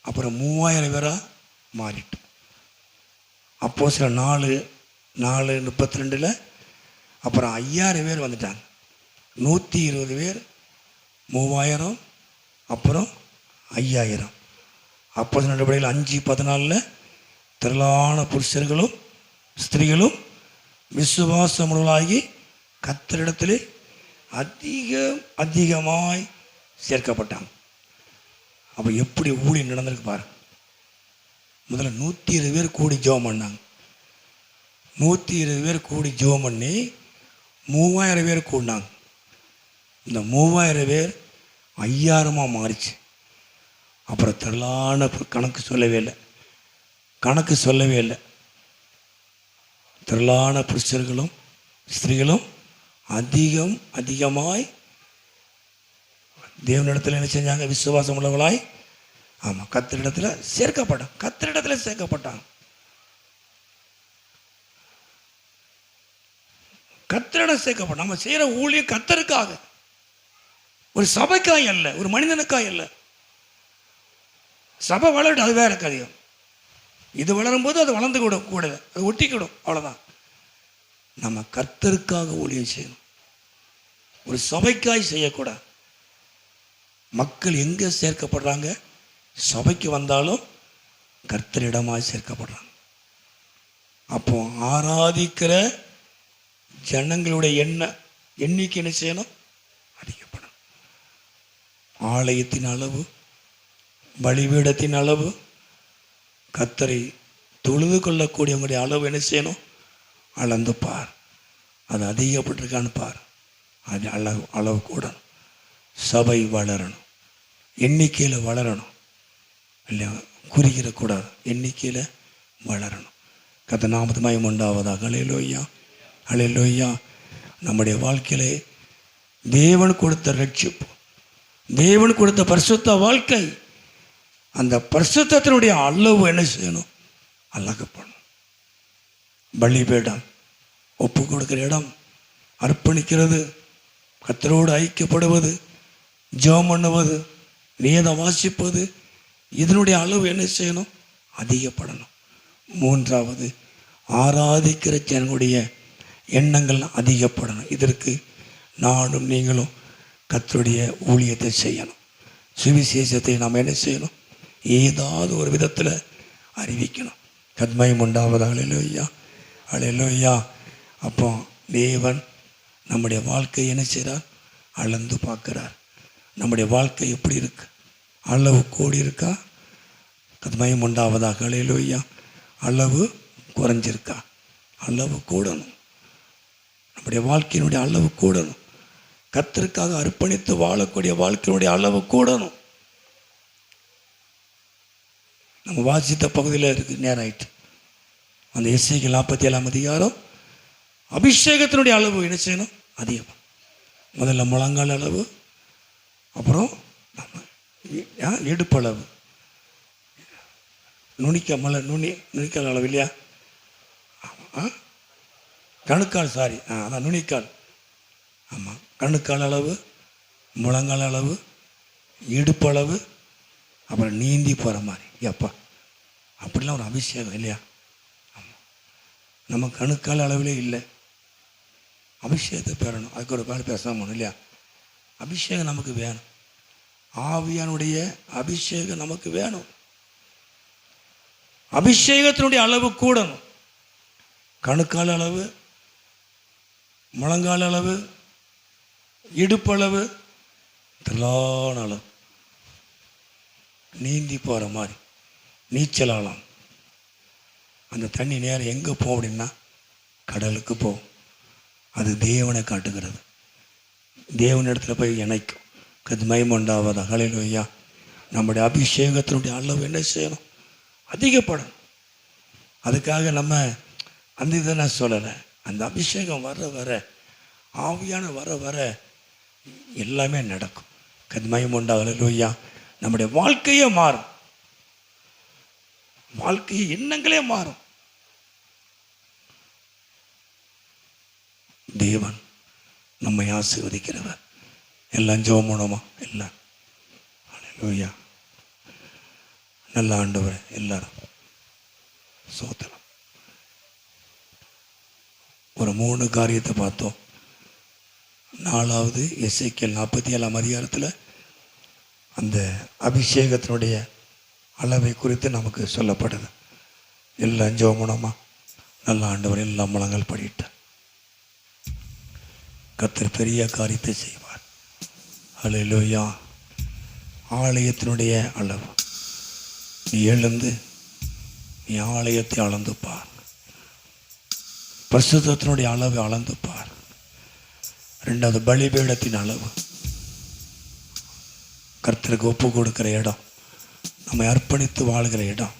அப்புறம் 3000 பேராக மாறிட்டு. அப்போஸ்தலர் 4:32 அப்புறம் 5000 பேர் வந்துட்டாங்க. 120 பேர், 3000, அப்புறம் 5000. அப்போஸ்தலர் நடபடிகள் 5:14 திரளான புருஷர்களும் ஸ்திரீகளும் விசுவாசமுள்ளவர்களாகி கர்த்தரிடத்திலே அதிகமாய் சேர்க்கப்பட்டாங்க. அப்போ எப்படி ஊழியம் நடந்திருக்கு பாரு. முதல்ல 120 பேர் கூடி ஜெபம் பண்ணாங்க. 120 பேர் கூடி ஜெபம் பண்ணி 3000 பேர் கூடினாங்க. இந்த 3000 பேர் 5000 மாறிச்சு. அப்புறம் திரளான கணக்கு சொல்லவே இல்லை. திரளான புருஷர்களும் ஸ்திரீகளும் அதிகமாய் தேவனிடத்தில் என்ன செஞ்சாங்க? விசுவாசம் உள்ளவர்களாய், ஆமாம், கர்த்தரிடத்தில் சேர்க்கப்பட்டாங்க. கர்த்தரிடம் சேர்க்கப்பட்ட நம்ம செய்கிற ஊழியம் கர்த்தருக்காக, ஒரு சபைக்காய் அல்ல, ஒரு மனிதனுக்காய் அல்ல. சபை வளரும், அது வேற கதையும். இது வளரும் போது அது வளர்ந்து கூடாது, அது ஒட்டிக்கிடும், அவ்வளோதான். நம்ம கர்த்தருக்காக ஊழியம் செய்யணும், ஒரு சபைக்காய் செய்யக்கூடாது. மக்கள் எங்கே சேர்க்கப்படுறாங்க? சபைக்கு வந்தாலும் கர்த்தரிடமாய் சேர்க்கப்படுறாங்க. அப்போ ஆராதிக்கிற ஜனங்களுடைய எண்ணிக்கை என்ன செய்யணும்? அதிகப்படும். ஆலயத்தின் அளவு, பலிபீடத்தின் அளவு, கர்த்தரை தொழுது கொள்ளக்கூடியவங்களுடைய அளவு என்ன செய்யணும்? அளந்து பார். அது அதிகப்பட்டிருக்கான்னு பார். அது அளவு கூடணும். சபை வளரணும், எண்ணிக்கையில் வளரணும், இல்லை குறிக்கிடக்கூடாது, எண்ணிக்கையில் வளரணும். கர்த்தர் நாமத்துக்கு மகிமை உண்டாவதாக. அல்லேலூயா, அல்லேலூயா. நம்முடைய வாழ்க்கையிலே தேவன் கொடுத்த ரட்சிப்பு, தேவன் கொடுத்த பரிசுத்த வாழ்க்கை, அந்த பரிசுத்தத்தினுடைய அளவு என்ன செய்யணும்? அழகப்படணும். பலிபீடம், ஒப்பு கொடுக்கிற இடம், அர்ப்பணிக்கிறது, கர்த்தரோடு ஐக்கியப்படுவது, ஜெபம் பண்ணுவது, வேதம் வாசிப்பது, இதனுடைய அளவு என்ன செய்யணும்? அதிகப்படணும். 3வது, ஆராதிக்கிற ஜனங்களுடைய எண்ணங்கள் அதிகப்படணும். இதற்கு நானும் நீங்களும் கர்த்தருடைய ஊழியத்தை செய்யணும். சுவிசேஷத்தை நாம் என்ன செய்யணும்? ஏதாவது ஒரு விதத்தில் அறிவிக்கணும். கர்த்தர் உண்டாவதாக. அல்லேலூயா, அல்லேலூயா. அப்போ தேவன் நம்முடைய வாழ்க்கை என்ன செய்கிறார்? அளந்து பார்க்கிறார். நம்முடைய வாழ்க்கை எப்படி இருக்கு? அளவு கூடி இருக்கா? கர்த்தர் உண்டாவதாக. அல்லேலூயா. அளவு குறைஞ்சிருக்கா? அளவு கூடணும். நம்முடைய வாழ்க்கையினுடைய அளவு கூடணும். கர்த்தருக்காக அர்ப்பணித்து வாழக்கூடிய வாழ்க்கையினுடைய அளவு கூடணும். நம்ம வாசித்த பகுதியில் இருக்கு, நேரம் ஆயிட்டு. அந்த எஸ்ஐகள் 47ஆம் அதிகாரம், அபிஷேகத்தினுடைய அளவு என்ன செய்யணும்? அதிகம். முதல்ல முழங்கால் அளவு, அப்புறம் நம்ம இடுப்பளவு, நுனிக்கால் அளவு இல்லையா? கணுக்கால், சாரி, அதான் நுனிக்கால். ஆமாம், கணுக்கால் அளவு, முழங்கால் அளவு, இடுப்பளவு, அப்புறம் நீந்தி போகிற மாதிரி. எப்பா, அப்படிலாம் ஒரு அபிஷேகம் இல்லையா? ஆமாம், நம்ம கணுக்கால் அளவிலே இல்லை. அபிஷேகத்தை பெறணும், அதுக்கு ஒரு பேர் பேசாமல் இல்லையா? அபிஷேகம் நமக்கு வேணும். ஆவியானுடைய அபிஷேகம் நமக்கு வேணும். அபிஷேகத்தினுடைய அளவு கூடணும். கணுக்கால் அளவு, முழங்கால் அளவு, இடுப்பளவு, திரளான அளவு. நீந்தி போகிற மாதிரி நீச்சல் ஆழம். அந்த தண்ணி நேரம் எங்கே போகும் அப்படின்னா கடலுக்கு போகும். அது தேவனை காட்டுகிறது. தேவனிடத்தில் போய் இணைக்கும். கது மகிமை ஹல்லேலூயா. நம்முடைய அபிஷேகத்தினுடைய அளவு என்ன செய்யணும்? அதிகப்படணும். அதுக்காக நம்ம அந்த இதை நான் சொல்லலை. அந்த அபிஷேகம் வர வர, ஆவியான வர வர எல்லாமே நடக்கும். கது மகிமை ஹல்லேலூயா. நம்முடைய வாழ்க்கையே மாறும். வாழ்க்கையை எண்ணங்களே மாறும். தேவன் நம்மை ஆசீர்வதிக்கிறவர். எல்லாம் ஜெபம் பண்ணுமா? எல்லாம் ஹல்லேலூயா. நல்ல ஆண்டவரே, எல்லாரும் சோதனம். ஒரு 3 காரியத்தை பார்த்தோம். 4வது எசேக்கியேல் 47ஆம் அதிகாரத்தில் அந்த அபிஷேகத்தினுடைய அளவை குறித்து நமக்கு சொல்லப்படுது. எல்லாம் ஜெபம் பண்ணுமா? நல்ல ஆண்டவர் எல்லாம் முழங்கால் படிட்டார். கர்த்தர் பெரிய காரியத்தை செய்வார். ஹல்லேலூயா. ஆலயத்தினுடைய அளவு, நீ எழுந்து நீ ஆலயத்தை அளந்து பார். பரிசுத்தத்தினுடைய அளவை அளந்து பார். 2வது பலிபீடத்தின் அளவு, கர்த்தருக்கு ஒப்பு கொடுக்கிற இடம், நம்மை அர்ப்பணித்து வாழ்கிற இடம்,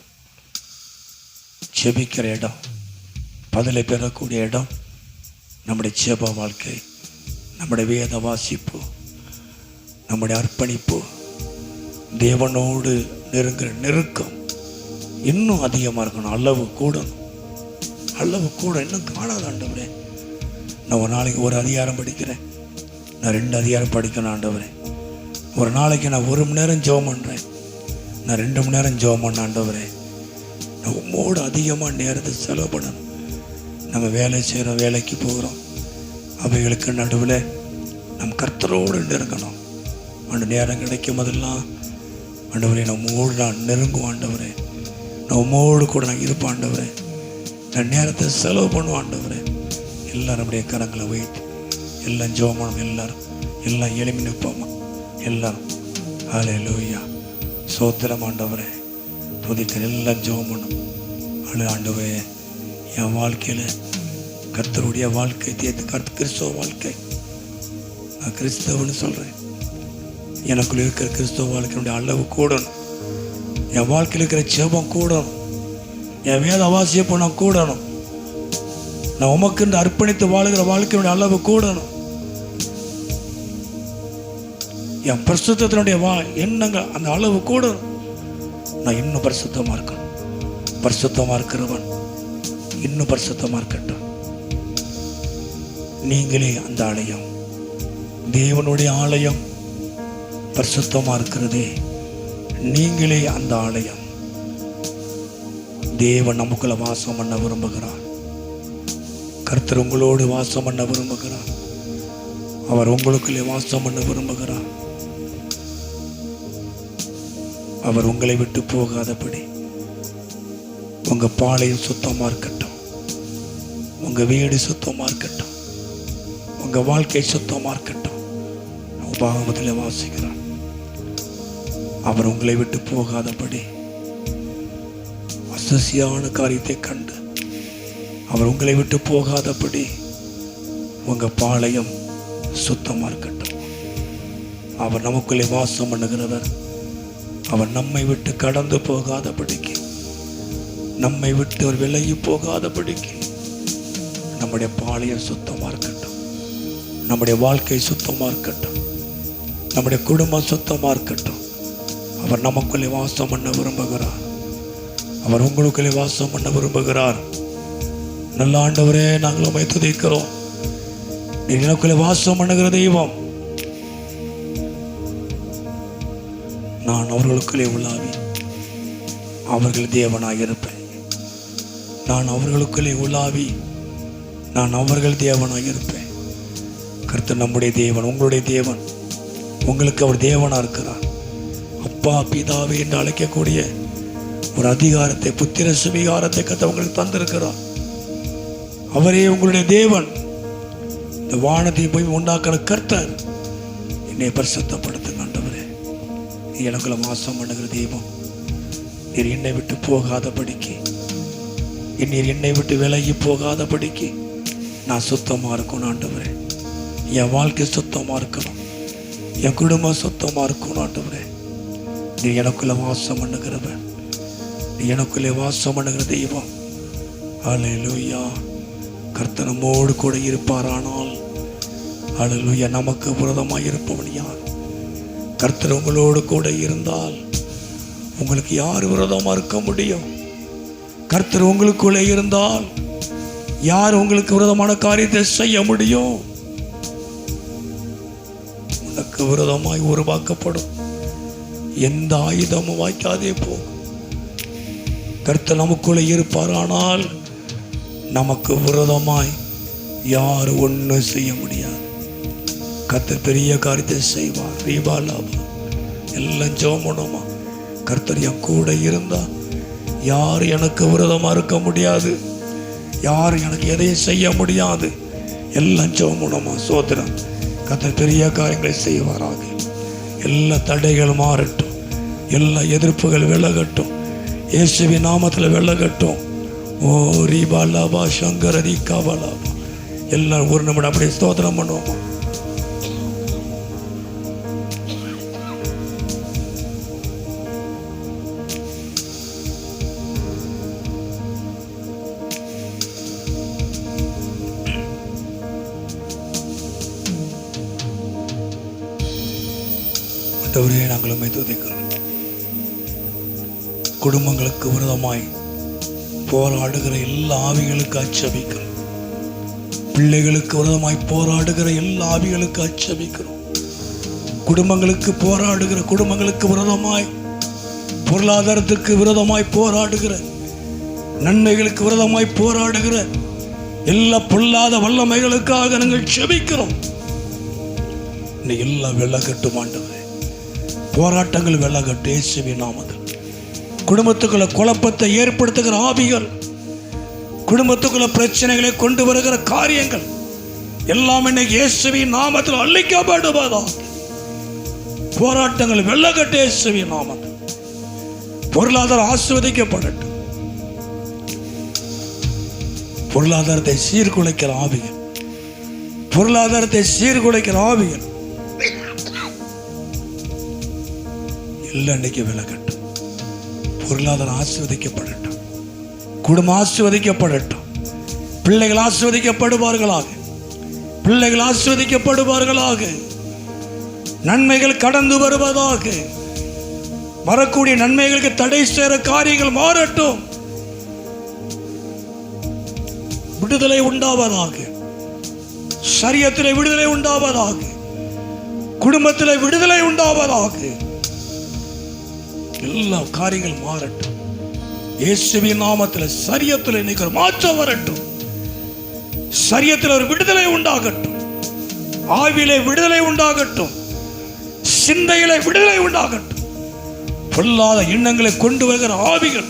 செபிக்கிற இடம், பதிலை பெறக்கூடிய இடம், நம்முடைய ஜெப வாழ்க்கை, நம்முடைய வேத வாசிப்பு, நம்முடைய அர்ப்பணிப்பு, தேவனோடு நெருங்குற நெருக்கம் இன்னும் அதிகமாக இருக்கணும். அளவு கூடணும். அளவு கூட இன்னும் காணாத ஆண்டவரே. நான் ஒரு நாளைக்கு ஒரு அதிகாரம் படிக்கிறேன், நான் 2 அதிகாரம் படிக்கணும் ஆண்டவரே. ஒரு நாளைக்கு நான் 1 மணி நேரம் ஜெபம் பண்ணுறேன், நான் 2 மணி நேரம் ஜெபம் பண்ண ஆண்டவரே. நான் உம்மோடு அதிகமாக நேரத்தை செலவு பண்ணணும். நம்ம வேலை செய்கிறோம், வேலைக்கு போகிறோம், அவைகளுக்கு நடுவில் நம் கர்த்தரோடு நெருங்கணும். அந்த நேரம் கிடைக்கும் போதெல்லாம் ஆண்டவரே நம்மோடு நான் நெருங்குவோம் ஆண்டவரே. நான் உம்மோடு கூட நான் இருப்பேன் ஆண்டவரே. நான் நேரத்தை செலவு பண்ணுவேன் ஆண்டவரே. எல்லாரும் அப்படியே கரங்களை வைத்து எல்லாம் ஜெபம், எல்லாம் எளிமை நிற்போமா? எல்லாரும் ஹல்லேலூயா. சோத்திரம் ஆண்டவரே. துதிக்கிற எல்லாம் ஜெபம் பண்ணும். ஆண்டவரே, என் வாழ்க்கையில் கர்த்தருடைய வாழ்க்கை தேர்ந்து கிறிஸ்தவ வாழ்க்கை, நான் கிறிஸ்தவன்னு சொல்கிறேன். எனக்குள்ள இருக்கிற கிறிஸ்தவ வாழ்க்கையினுடைய அளவு கூடணும். என் வாழ்க்கையில் இருக்கிற ஜெபம் கூடணும். என் வேத வாசிப்பு நான் கூடணும். நான் உமக்கு அர்ப்பணித்து வாழ்கிற வாழ்க்கையினுடைய அளவு கூடணும். என் பரிசுத்தத்தினுடைய எண்ணங்கள் அந்த அளவு கூடணும். நான் இன்னும் பரிசுத்தமாக இருக்கணும். பரிசுத்தமாக இருக்கிறவன் இன்னும் பரிசுத்தமாக இருக்கட்டும். நீங்களே அந்த ஆலயம், தேவனுடைய ஆலயம் பரிசுத்தமாக இருக்கிறதே. நீங்களே அந்த ஆலயம். தேவன் நமக்குள்ள வாசம் பண்ண விரும்புகிறார். கர்த்தர் உங்களோடு வாசம் பண்ண விரும்புகிறார். அவர் உங்களுக்குள்ளே வாசம் பண்ண விரும்புகிறார். அவர் உங்களை விட்டு போகாதபடி உங்க பாளையம் சுத்தமா இருக்கட்டும், உங்க வீடு சுத்தமா இருக்கட்டும், உங்க வாழ்க்கை சுத்தமா இருக்கட்டும். உபாகமத்தில் வாசிக்கிறார். அவர் உங்களை விட்டு போகாதபடி அசசியான காரியத்தை கண்டு அவர் உங்களை விட்டு போகாதபடி உங்க பாளையம் சுத்தமா இருக்கட்டும். அவர் நமக்குள்ளே வாசம் பண்ணுகிறவர். அவர் நம்மை விட்டு கடந்து போகாதபடிக்கு, நம்மை விட்டு அவர் விலகி போகாதபடிக்கு நம்முடைய பாளையம் சுத்தமா இருக்கட்டும். நம்முடைய வாழ்க்கை சுத்தமா இருக்கட்டும். நம்முடைய குடும்பம் சுத்தமா இருக்கட்டும். அவர் நமக்குள்ளே வாசம் பண்ண விரும்புகிறார். அவர் உங்களுக்குள்ளே வாசம் பண்ண விரும்புகிறார். நல்ல ஆண்டவரே, நாங்கள் உம்மை துதிக்கிறோம். நீர் எனக்குள்ளே வாசம் பண்ணுகிற தெய்வம். நான் அவர்களுக்குள்ளே உள்ளாவி அவர்கள் தேவனாக இருப்பேன். நான் அவர்களுக்குள்ளே உள்ளாவி நான் அவர்கள் தேவனாக இருப்பேன். கர்த்தர் நம்முடைய தேவன், உங்களுடைய தேவன். உங்களுக்கு அவர் தேவனாக இருக்கிறார். அப்பா பிதாவே என்று அழைக்கக்கூடிய ஒரு அதிகாரத்தை, புத்திர சுவிகாரத்தை கர்த்தர் உங்களுக்கு தந்திருக்கிறார். அவரே உங்களுடைய தேவன். இந்த வானத்தையும் போய் உண்டாக்குற கர்த்தர் என்னை பரிசுத்தப்படுத்துங்க ஆண்டவரே. நீ எனக்குள்ள வாசம் பண்ணுகிற தெய்வம். நீர் என்னை விட்டு போகாதபடிக்கு, நீர் என்னை விட்டு விலகி போகாதபடிக்கு நான் சுத்தமாக இருக்கணும் ஆண்டவரே. என் வாழ்க்கை சுத்தமாக இருக்கணும், என் குடும்பம் சுத்தமாக இருக்கணும் ஆண்டவரே. நீ எனக்குள்ள வாசம் பண்ணுகிறவன், நீ எனக்குள்ளே வாசம் பண்ணுகிற தெய்வம். அல்லேலூயா. கர்த்தர் நம்மோடு கூட இருப்பாரானால் அல்லேலூயா நமக்கு விரோதமாக இருப்பவன் யார்? கர்த்தர் உங்களோடு கூட இருந்தால் உங்களுக்கு யார் விரோதமாக இருக்க முடியும்? கர்த்தர் உங்களுக்குள்ளே இருந்தால் யார் உங்களுக்கு விரோதமான காரியத்தை செய்ய முடியும்? உனக்கு விரோதமாய் உருவாக்கப்படும் எந்த ஆயுதமும் வாய்க்காதே போகும். கர்த்தர் நமக்குள்ளே இருப்பாரானால் நமக்கு விரோதமாய் யார் ஒன்றும் செய்ய முடியாது. கர்த்தர் பெரிய காரியத்தை செய்வார். ரீபாலாபா எல்லாம் ஜெபம் பண்ணுமா. கர்த்தர் என் கூட இருந்தா யார் எனக்கு விரோதமாக இருக்க முடியாது, யார் எனக்கு எதையும் செய்ய முடியாது. எல்லாம் ஜெபம் பண்ணுமா. சோதரம் கர்த்தர் பெரிய காரியங்களை செய்வாராக. எல்லா தடைகள் மாறட்டும், எல்லா எதிர்ப்புகள் விலகட்டும், இயேசுவின் நாமத்தில் விலகட்டும். ஓ ரீபாலாபா சங்கரதி காபாலாபா. எல்லாரும் ஒரு நிமிடம் அப்படியே ஸ்தோத்திரம் பண்ணுவோமா. ஆண்டவரே நாங்கள் உம்மை துதிக்கிறோம். குடும்பங்களுக்கு விரோதமாய் போராடுகிற எல்லா ஆவிகளுக்கு அச்சபிக்கிறோம். பிள்ளைகளுக்கு விரோதமாய் போராடுகிற எல்லா ஆவிகளுக்கு அச்சபிக்கிறோம். குடும்பங்களுக்கு போராடுகிற, குடும்பங்களுக்கு விரோதமாய், பொருளாதாரத்துக்கு விரோதமாய் போராடுகிற, நன்மைகளுக்கு விரோதமாய் போராடுகிற எல்லா பொல்லாத வல்லமைகளுக்காக நாங்கள் செபிக்கிறோம். எல்லாம் வெள்ளக்கட்டும் ஆண்டவரே. போராட்டங்கள் வெள்ளக்கட்டு இயேசுவின் நாமத்தில். குடும்பத்துக்குள்ள குழப்பத்தை ஏற்படுத்துகிற ஆவிகள், குடும்பத்துக்குள்ள பிரச்சனைகளை கொண்டு வருகிற காரியங்கள் எல்லாம் இன்னைக்கு இயேசுவின் நாமத்தில் அழிக்கப்படுவதா. போராட்டங்கள் வெள்ளக்கட்டு இயேசுவின் நாமத்தில். பொருளாதாரம் ஆசீர்வதிக்கப்படட்டும். பொருளாதாரத்தை சீர்குலைக்கிற ஆவிகள், பொருளாதாரத்தை சீர்குலைக்கிற ஆவிகள் எல்லாம் இன்னைக்கு விலகட்டும். பொருளாதாரம் ஆசீர்வதிக்கப்படட்டும், குடும்பம் ஆசீர்வதிக்கப்படட்டும், பிள்ளைகள் ஆசீர்வதிக்கப்படுவார்களாக, பிள்ளைகள் ஆசீர்வதிக்கப்படுவார்களாக, நன்மைகள் கடந்து வருவதாக, வரக்கூடிய நன்மைகளுக்கு தடை செய்கிற காரியங்கள் மாறட்டும், விடுதலை உண்டாவதாக, சரீரத்திலே விடுதலை உண்டாவதாக, குடும்பத்திலே விடுதலை உண்டாவதாக, எல்லா காரியங்கள் மாறட்டும் இயேசுவின் நாமத்தில். சரீரத்தில் இன்னைக்கு ஒரு மாற்றம் வரட்டும், சரீரத்தில் ஒரு விடுதலை உண்டாகட்டும், ஆவியிலே விடுதலை உண்டாகட்டும், சிந்தையிலே விடுதலை உண்டாகட்டும். பொல்லாத எண்ணங்களை கொண்டு வருகிற ஆவிகள்,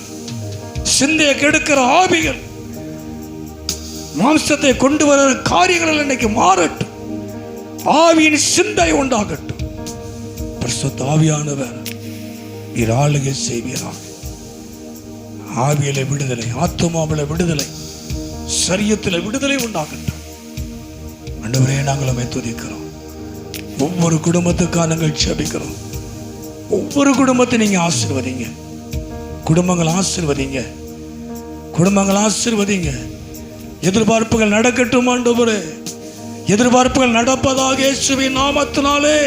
சிந்தையை கெடுக்கிற ஆவிகள், மாம்சத்தை கொண்டு வருகிற காரியங்கள் இன்னைக்கு மாறட்டும். ஆவியின் சிந்தை உண்டாகட்டும். பரிசுத்த ஆவியானவர் நீர் ஆளுகை செய்வீராக. ஆவியில விடுதலை, ஆத்துமாவில விடுதலை, சரீரத்தில் விடுதலை உண்டாகட்டும். ஆண்டவரே நாங்கள் உம்மை துதிக்கிறோம். ஒவ்வொரு குடும்பத்துக்காக நாங்கள் ஜெபிக்கிறோம். ஒவ்வொரு குடும்பத்தை நீங்க ஆசீர்வதிங்க. குடும்பங்கள் ஆசீர்வதிங்க, குடும்பங்கள் ஆசீர்வதிங்க. எதிர்பார்ப்புகள் நடக்கட்டும் ஆண்டவரே. எதிர்பார்ப்புகள் நடப்பதாக இயேசுவின் நாமத்தினாலே.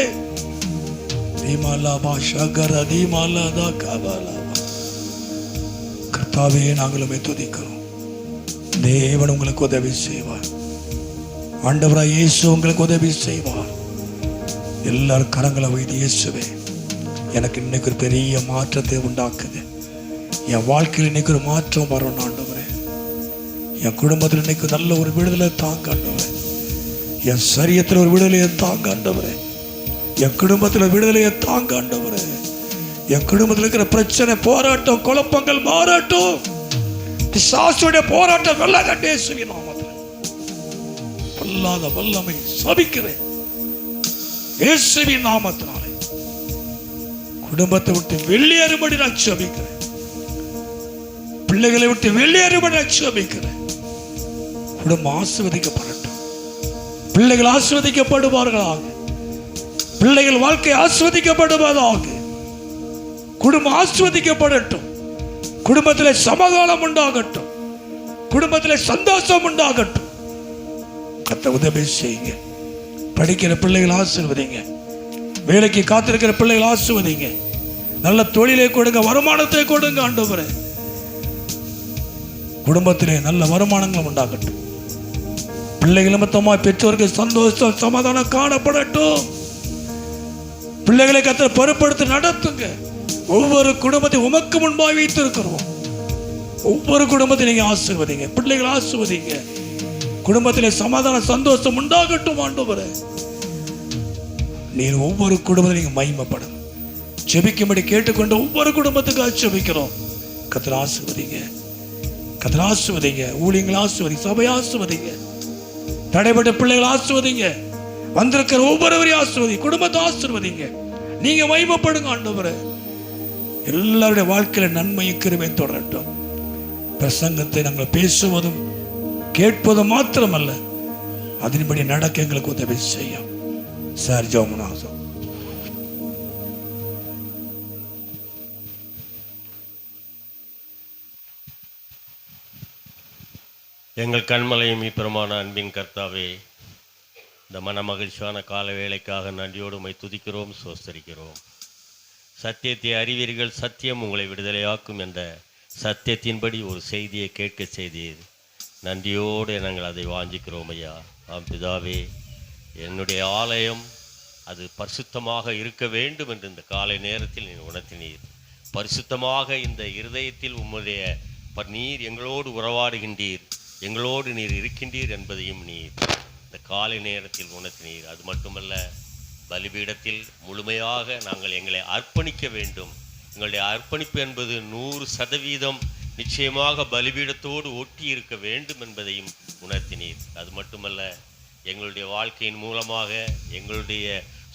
கர்த்தாவே நாங்கள் உம்மை துதிக்கிறோம். தேவன் உங்களுக்கு உதவி செய்வார். ஆண்டவராய் இயேசு உங்களுக்கு உதவி செய்வார். எல்லாரும் கரங்களை வைத்து, இயேசுவே எனக்கு இன்னைக்கு ஒரு பெரிய மாற்றத்தை உண்டாக்குது. என் வாழ்க்கையில் இன்னைக்கு ஒரு மாற்றம் வரணும் ஆண்டவரே. என் குடும்பத்தில் இன்னைக்கு நல்ல ஒரு விடுதலை தாங்க ஆண்டவரே. என் சரீரத்தில் ஒரு விடுதலையை தாங்க ஆண்டவரே. என் குடும்பத்தில் விடுதலையை தாங்க ஆண்டவரே. என் குடும்பத்தில் இருக்கிற பிரச்சனை, போராட்டம், குழப்பங்கள் மாறட்டும். பிசாசுடைய போராட்டம் வெள்ளக்கட்டு இயேசுவின் நாமத்தில். பொல்லாத வல்லமை சபிக்கிறேன் இயேசுவின் நாமத்தினாலே. குடும்பத்தை விட்டு வெளியேறும்படி நான் சபிக்கிறேன். பிள்ளைகளை விட்டு வெளியேறும்படி நான் சபிக்கிறேன். குடும்பம் ஆசீர்வதிக்கப்படட்டும். பிள்ளைகள் ஆசீர்வதிக்கப்படுவார்களாக. பிள்ளைகள் வாழ்க்கை ஆசீர்வதிக்கப்படுவதாக. குடும்பம் ஆசீர்வதிக்கப்படட்டும். குடும்பத்திலே சமாதானம் உண்டாகட்டும். குடும்பத்திலே சந்தோஷம் உண்டாகட்டும். கர்த்தர் உதவி செய்யுங்க. படிக்கிற பிள்ளைகள் ஆசீர்வதிங்க. வேலைக்கு காத்திருக்கிற பிள்ளைகள் ஆசீர்வதிங்க. நல்ல தொழிலை கொடுங்க, வருமானத்தை கொடுங்க ஆண்டவரே. குடும்பத்திலே நல்ல வருமானங்களும் உண்டாகட்டும். பிள்ளைகள் நிமித்தமாக பெற்றோருக்கு சந்தோஷம் சமாதானம் காணப்படட்டும். பிள்ளைகளை கர்த்தர் பொறுப்படுத்தி நடத்துங்க. ஒவ்வொரு குடும்பத்தை உமக்கு முன்பாக வைத்திருக்கிறோம். ஒவ்வொரு குடும்பத்தை நீங்க ஆசீர்வதிங்க. பிள்ளைகள் ஆசீர்வதிங்க. குடும்பத்திலே சமாதான சந்தோஷம் உண்டாகட்டும் ஆண்டவரே. நீர் ஒவ்வொரு குடும்பத்தை நீங்க மகிமைப்படும். ஜெபிக்கும்படி கேட்டுக்கொண்டு ஒவ்வொரு குடும்பத்துக்காக ஜெபிக்கிறோம். கர்த்தர் ஆசீர்வதிங்க. கர்த்தர் ஆசீர்வதிங்க. ஊழியங்கள் ஆசீர்வதிங்க. சபை ஆசீர்வதிங்க. தடைப்பட்ட பிள்ளைகள் ஆசீர்வதிங்க. வந்திருக்கிற ஒவ்வொருவரையும் ஆசீர்வதி. குடும்பத்தை ஆசீர்வதிங்க. நீங்க மகிமைப்படுங்க ஆண்டவரே. எல்லாருடைய வாழ்க்கையில நன்மையும் கிருபையும் தொடரட்டும். பிரசங்கத்தை நாங்கள் பேசுவதும் கேட்பதும் மாத்திரமல்ல, அதன்படி நடக்க எங்களுக்கு உதவி செய்யும். சார் ஜோமனாசம். எங்கள் கண்மலையும் மீட்பருமான அன்பின் கர்த்தாவே, இந்த மன மகிழ்ச்சியான கால வேளைக்காக நன்றியோடு உம்மை துதிக்கிறோம், சோஸ்தரிக்கிறோம். சத்தியத்தை அறிவீர்கள், சத்தியம் உங்களை விடுதலையாக்கும் என்ற சத்தியத்தின்படி ஒரு செய்தியை கேட்க செய்தீர். நன்றியோடு நாங்கள் அதை வாஞ்சிக்கிறோம் ஐயா. ஆம் பிதாவே, என்னுடைய ஆலயம் அது பரிசுத்தமாக இருக்க வேண்டும் என்று இந்த காலை நேரத்தில் நீர் உணர்த்தினீர். பரிசுத்தமாக இந்த இருதயத்தில் உம்முடைய நீர் எங்களோடு உறவாடுகின்றீர், எங்களோடு நீர் இருக்கின்றீர் என்பதையும் நீர் இந்த காலை நேரத்தில் உணர்த்தினீர். அது மட்டுமல்ல, பலிபீடத்தில் முழுமையாக நாங்கள் எங்களை அர்ப்பணிக்க வேண்டும். எங்களுடைய அர்ப்பணிப்பு என்பது 100% நிச்சயமாக பலிபீடத்தோடு ஒட்டி இருக்க வேண்டும் என்பதையும் உணர்த்தினீர். அது மட்டுமல்ல, எங்களுடைய வாழ்க்கையின் மூலமாக, எங்களுடைய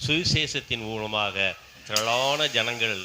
சுவிசேஷத்தின் மூலமாக திரளான ஜனங்கள்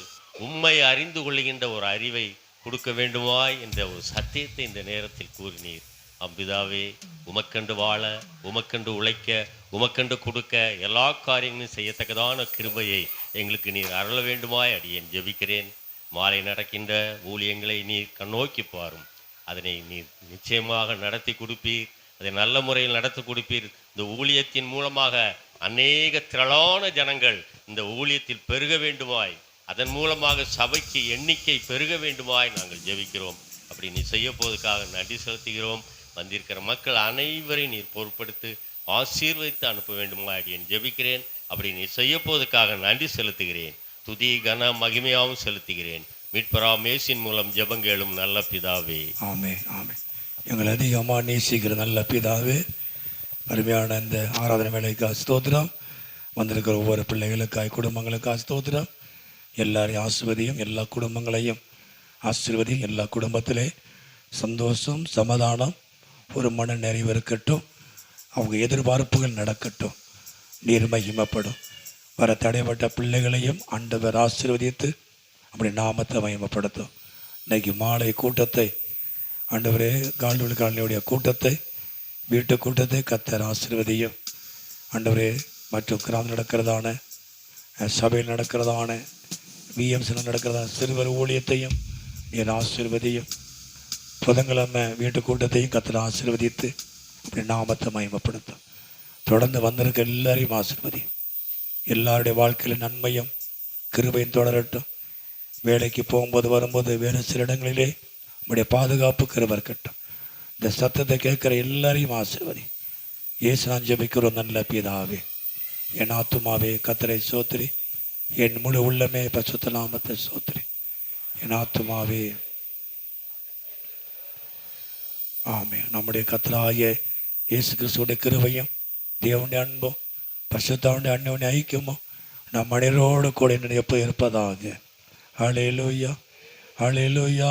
உம்மை அறிந்து கொள்ளுகின்ற ஒரு அறிவை கொடுக்க வேண்டுமாய் என்ற ஒரு சத்தியத்தை இந்த நேரத்தில் கூறினீர். அம்பிதாவே, உமக்கண்டு வாழ, உமக்கண்டு உழைக்க, உமக்கண்டு கொடுக்க, எல்லா காரியங்களும் செய்யத்தக்கதான கிருபையை எங்களுக்கு நீர் அருள வேண்டுமாய் அடியேன் ஜெபிக்கிறேன். மாலை நடக்கின்ற ஊழியங்களை நீர் கண்ணோக்கி பாரும். அதனை நீர் நிச்சயமாக நடத்தி கொடுப்பீர். அதை நல்ல முறையில் நடத்தி கொடுப்பீர். இந்த ஊழியத்தின் மூலமாக அநேக திரளான ஜனங்கள் இந்த ஊழியத்தில் பெருக வேண்டுமாய், அதன் மூலமாக சபைக்கு எண்ணிக்கை பெருக வேண்டுமாய் நாங்கள் ஜெபிக்கிறோம். அப்படி நீ செய்ய போவதற்காக நன்றி செலுத்துகிறோம். வந்திருக்கிற மக்கள் அனைவரையும் நீர் பொறுப்படுத்தி ஆசீர்வதித்து அனுப்ப வேண்டுமாய் அடியேன் ஜெபிக்கிறேன். அப்படி நீ செய்ய போவதற்காக நன்றி செலுத்துகிறேன். துதி கன மகிமையாகவும் செலுத்துகிறேன். மீட்பராம் இயேசுவின் மூலம் ஜெபங்கேளும் நல்ல பிதாவே. ஆமென், ஆமென். எங்களை அதிகமாக நேசிக்கிற நல்ல பிதாவே, அருமையான இந்த ஆராதனை வேலைக்காக ஸ்தோத்திரம். வந்திருக்கிற ஒவ்வொரு பிள்ளைகளுக்காக, குடும்பங்களுக்காக ஸ்தோத்திரம். எல்லாரையும் ஆசீர்வதியும், எல்லா குடும்பங்களையும் ஆசீர்வதியும். எல்லா குடும்பத்திலே சந்தோஷம், சமாதானம், ஒரு மன நிறைவு இருக்கட்டும். அவங்க எதிர்பார்ப்புகள் நடக்கட்டும். நீர் மகிமைப்படும். வர தடைப்பட்ட பிள்ளைகளையும் ஆண்டவர் ஆசீர்வதித்து அப்படி நாமத்தை மகிமைப்படுத்தும். இன்னைக்கு மாலை கூட்டத்தை ஆண்டவரே, கால்வெளி காலனியுடைய கூட்டத்தை, வீட்டு கூட்டத்தை கர்த்தர் ஆசீர்வதியும். ஆண்டவரே, மற்றும் கிராமம் நடக்கிறதான, சபையில் நடக்கிறதான, விஎம்சியில் நடக்கிறதான சிறுவர் ஊழியத்தையும் நீர் ஆசீர்வதியும். புதன்கிழமை வீட்டு கூட்டத்தையும் கர்த்தர் ஆசீர்வதித்து அப்படி நாமத்தை மகிமைப்படுத்தும். தொடர்ந்து வந்திருக்க எல்லாரையும் ஆசீர்வதியும். எல்லாருடைய வாழ்க்கையில் நன்மையும் கிருபையும் தொடரட்டும். வேலைக்கு போகும்போது வரும்போது வேறு சில இடங்களிலே நம்முடைய பாதுகாப்பு கிருபை இருக்கட்டும். இந்த சத்தத்தை கேட்குற எல்லாரையும் ஆசீர்வதி. இயேசு நான் ஜெபிக்கிறோம் நல்ல பிதாவே. என் ஆத்துமாவே கர்த்தரை சோத்திரி, என் முழு உள்ளமே பரிசுத்த நாமத்தை சோத்திரி. என் ஆத்துமாவே ஆமே. நம்முடைய கர்த்தராகிய இயேசு கிறிஸ்துவுடைய கிருபையும் தேவனுடைய அன்பும் பரிசுத்தாவுடைய அன்னையுடைய ஐக்கியமும் நம் மனிதரோடு கூட எப்போ இருப்பதாக. ஹல்லேலூயா, ஹல்லேலூயா,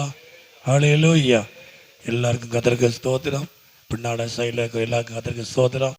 ஹல்லேலூயா. எல்லாருக்கும் கர்த்தருக்கு ஸ்தோத்திரம். பின்னாடி சைடில் எல்லாருக்கும் கர்த்தருக்கு ஸ்தோத்திரம்.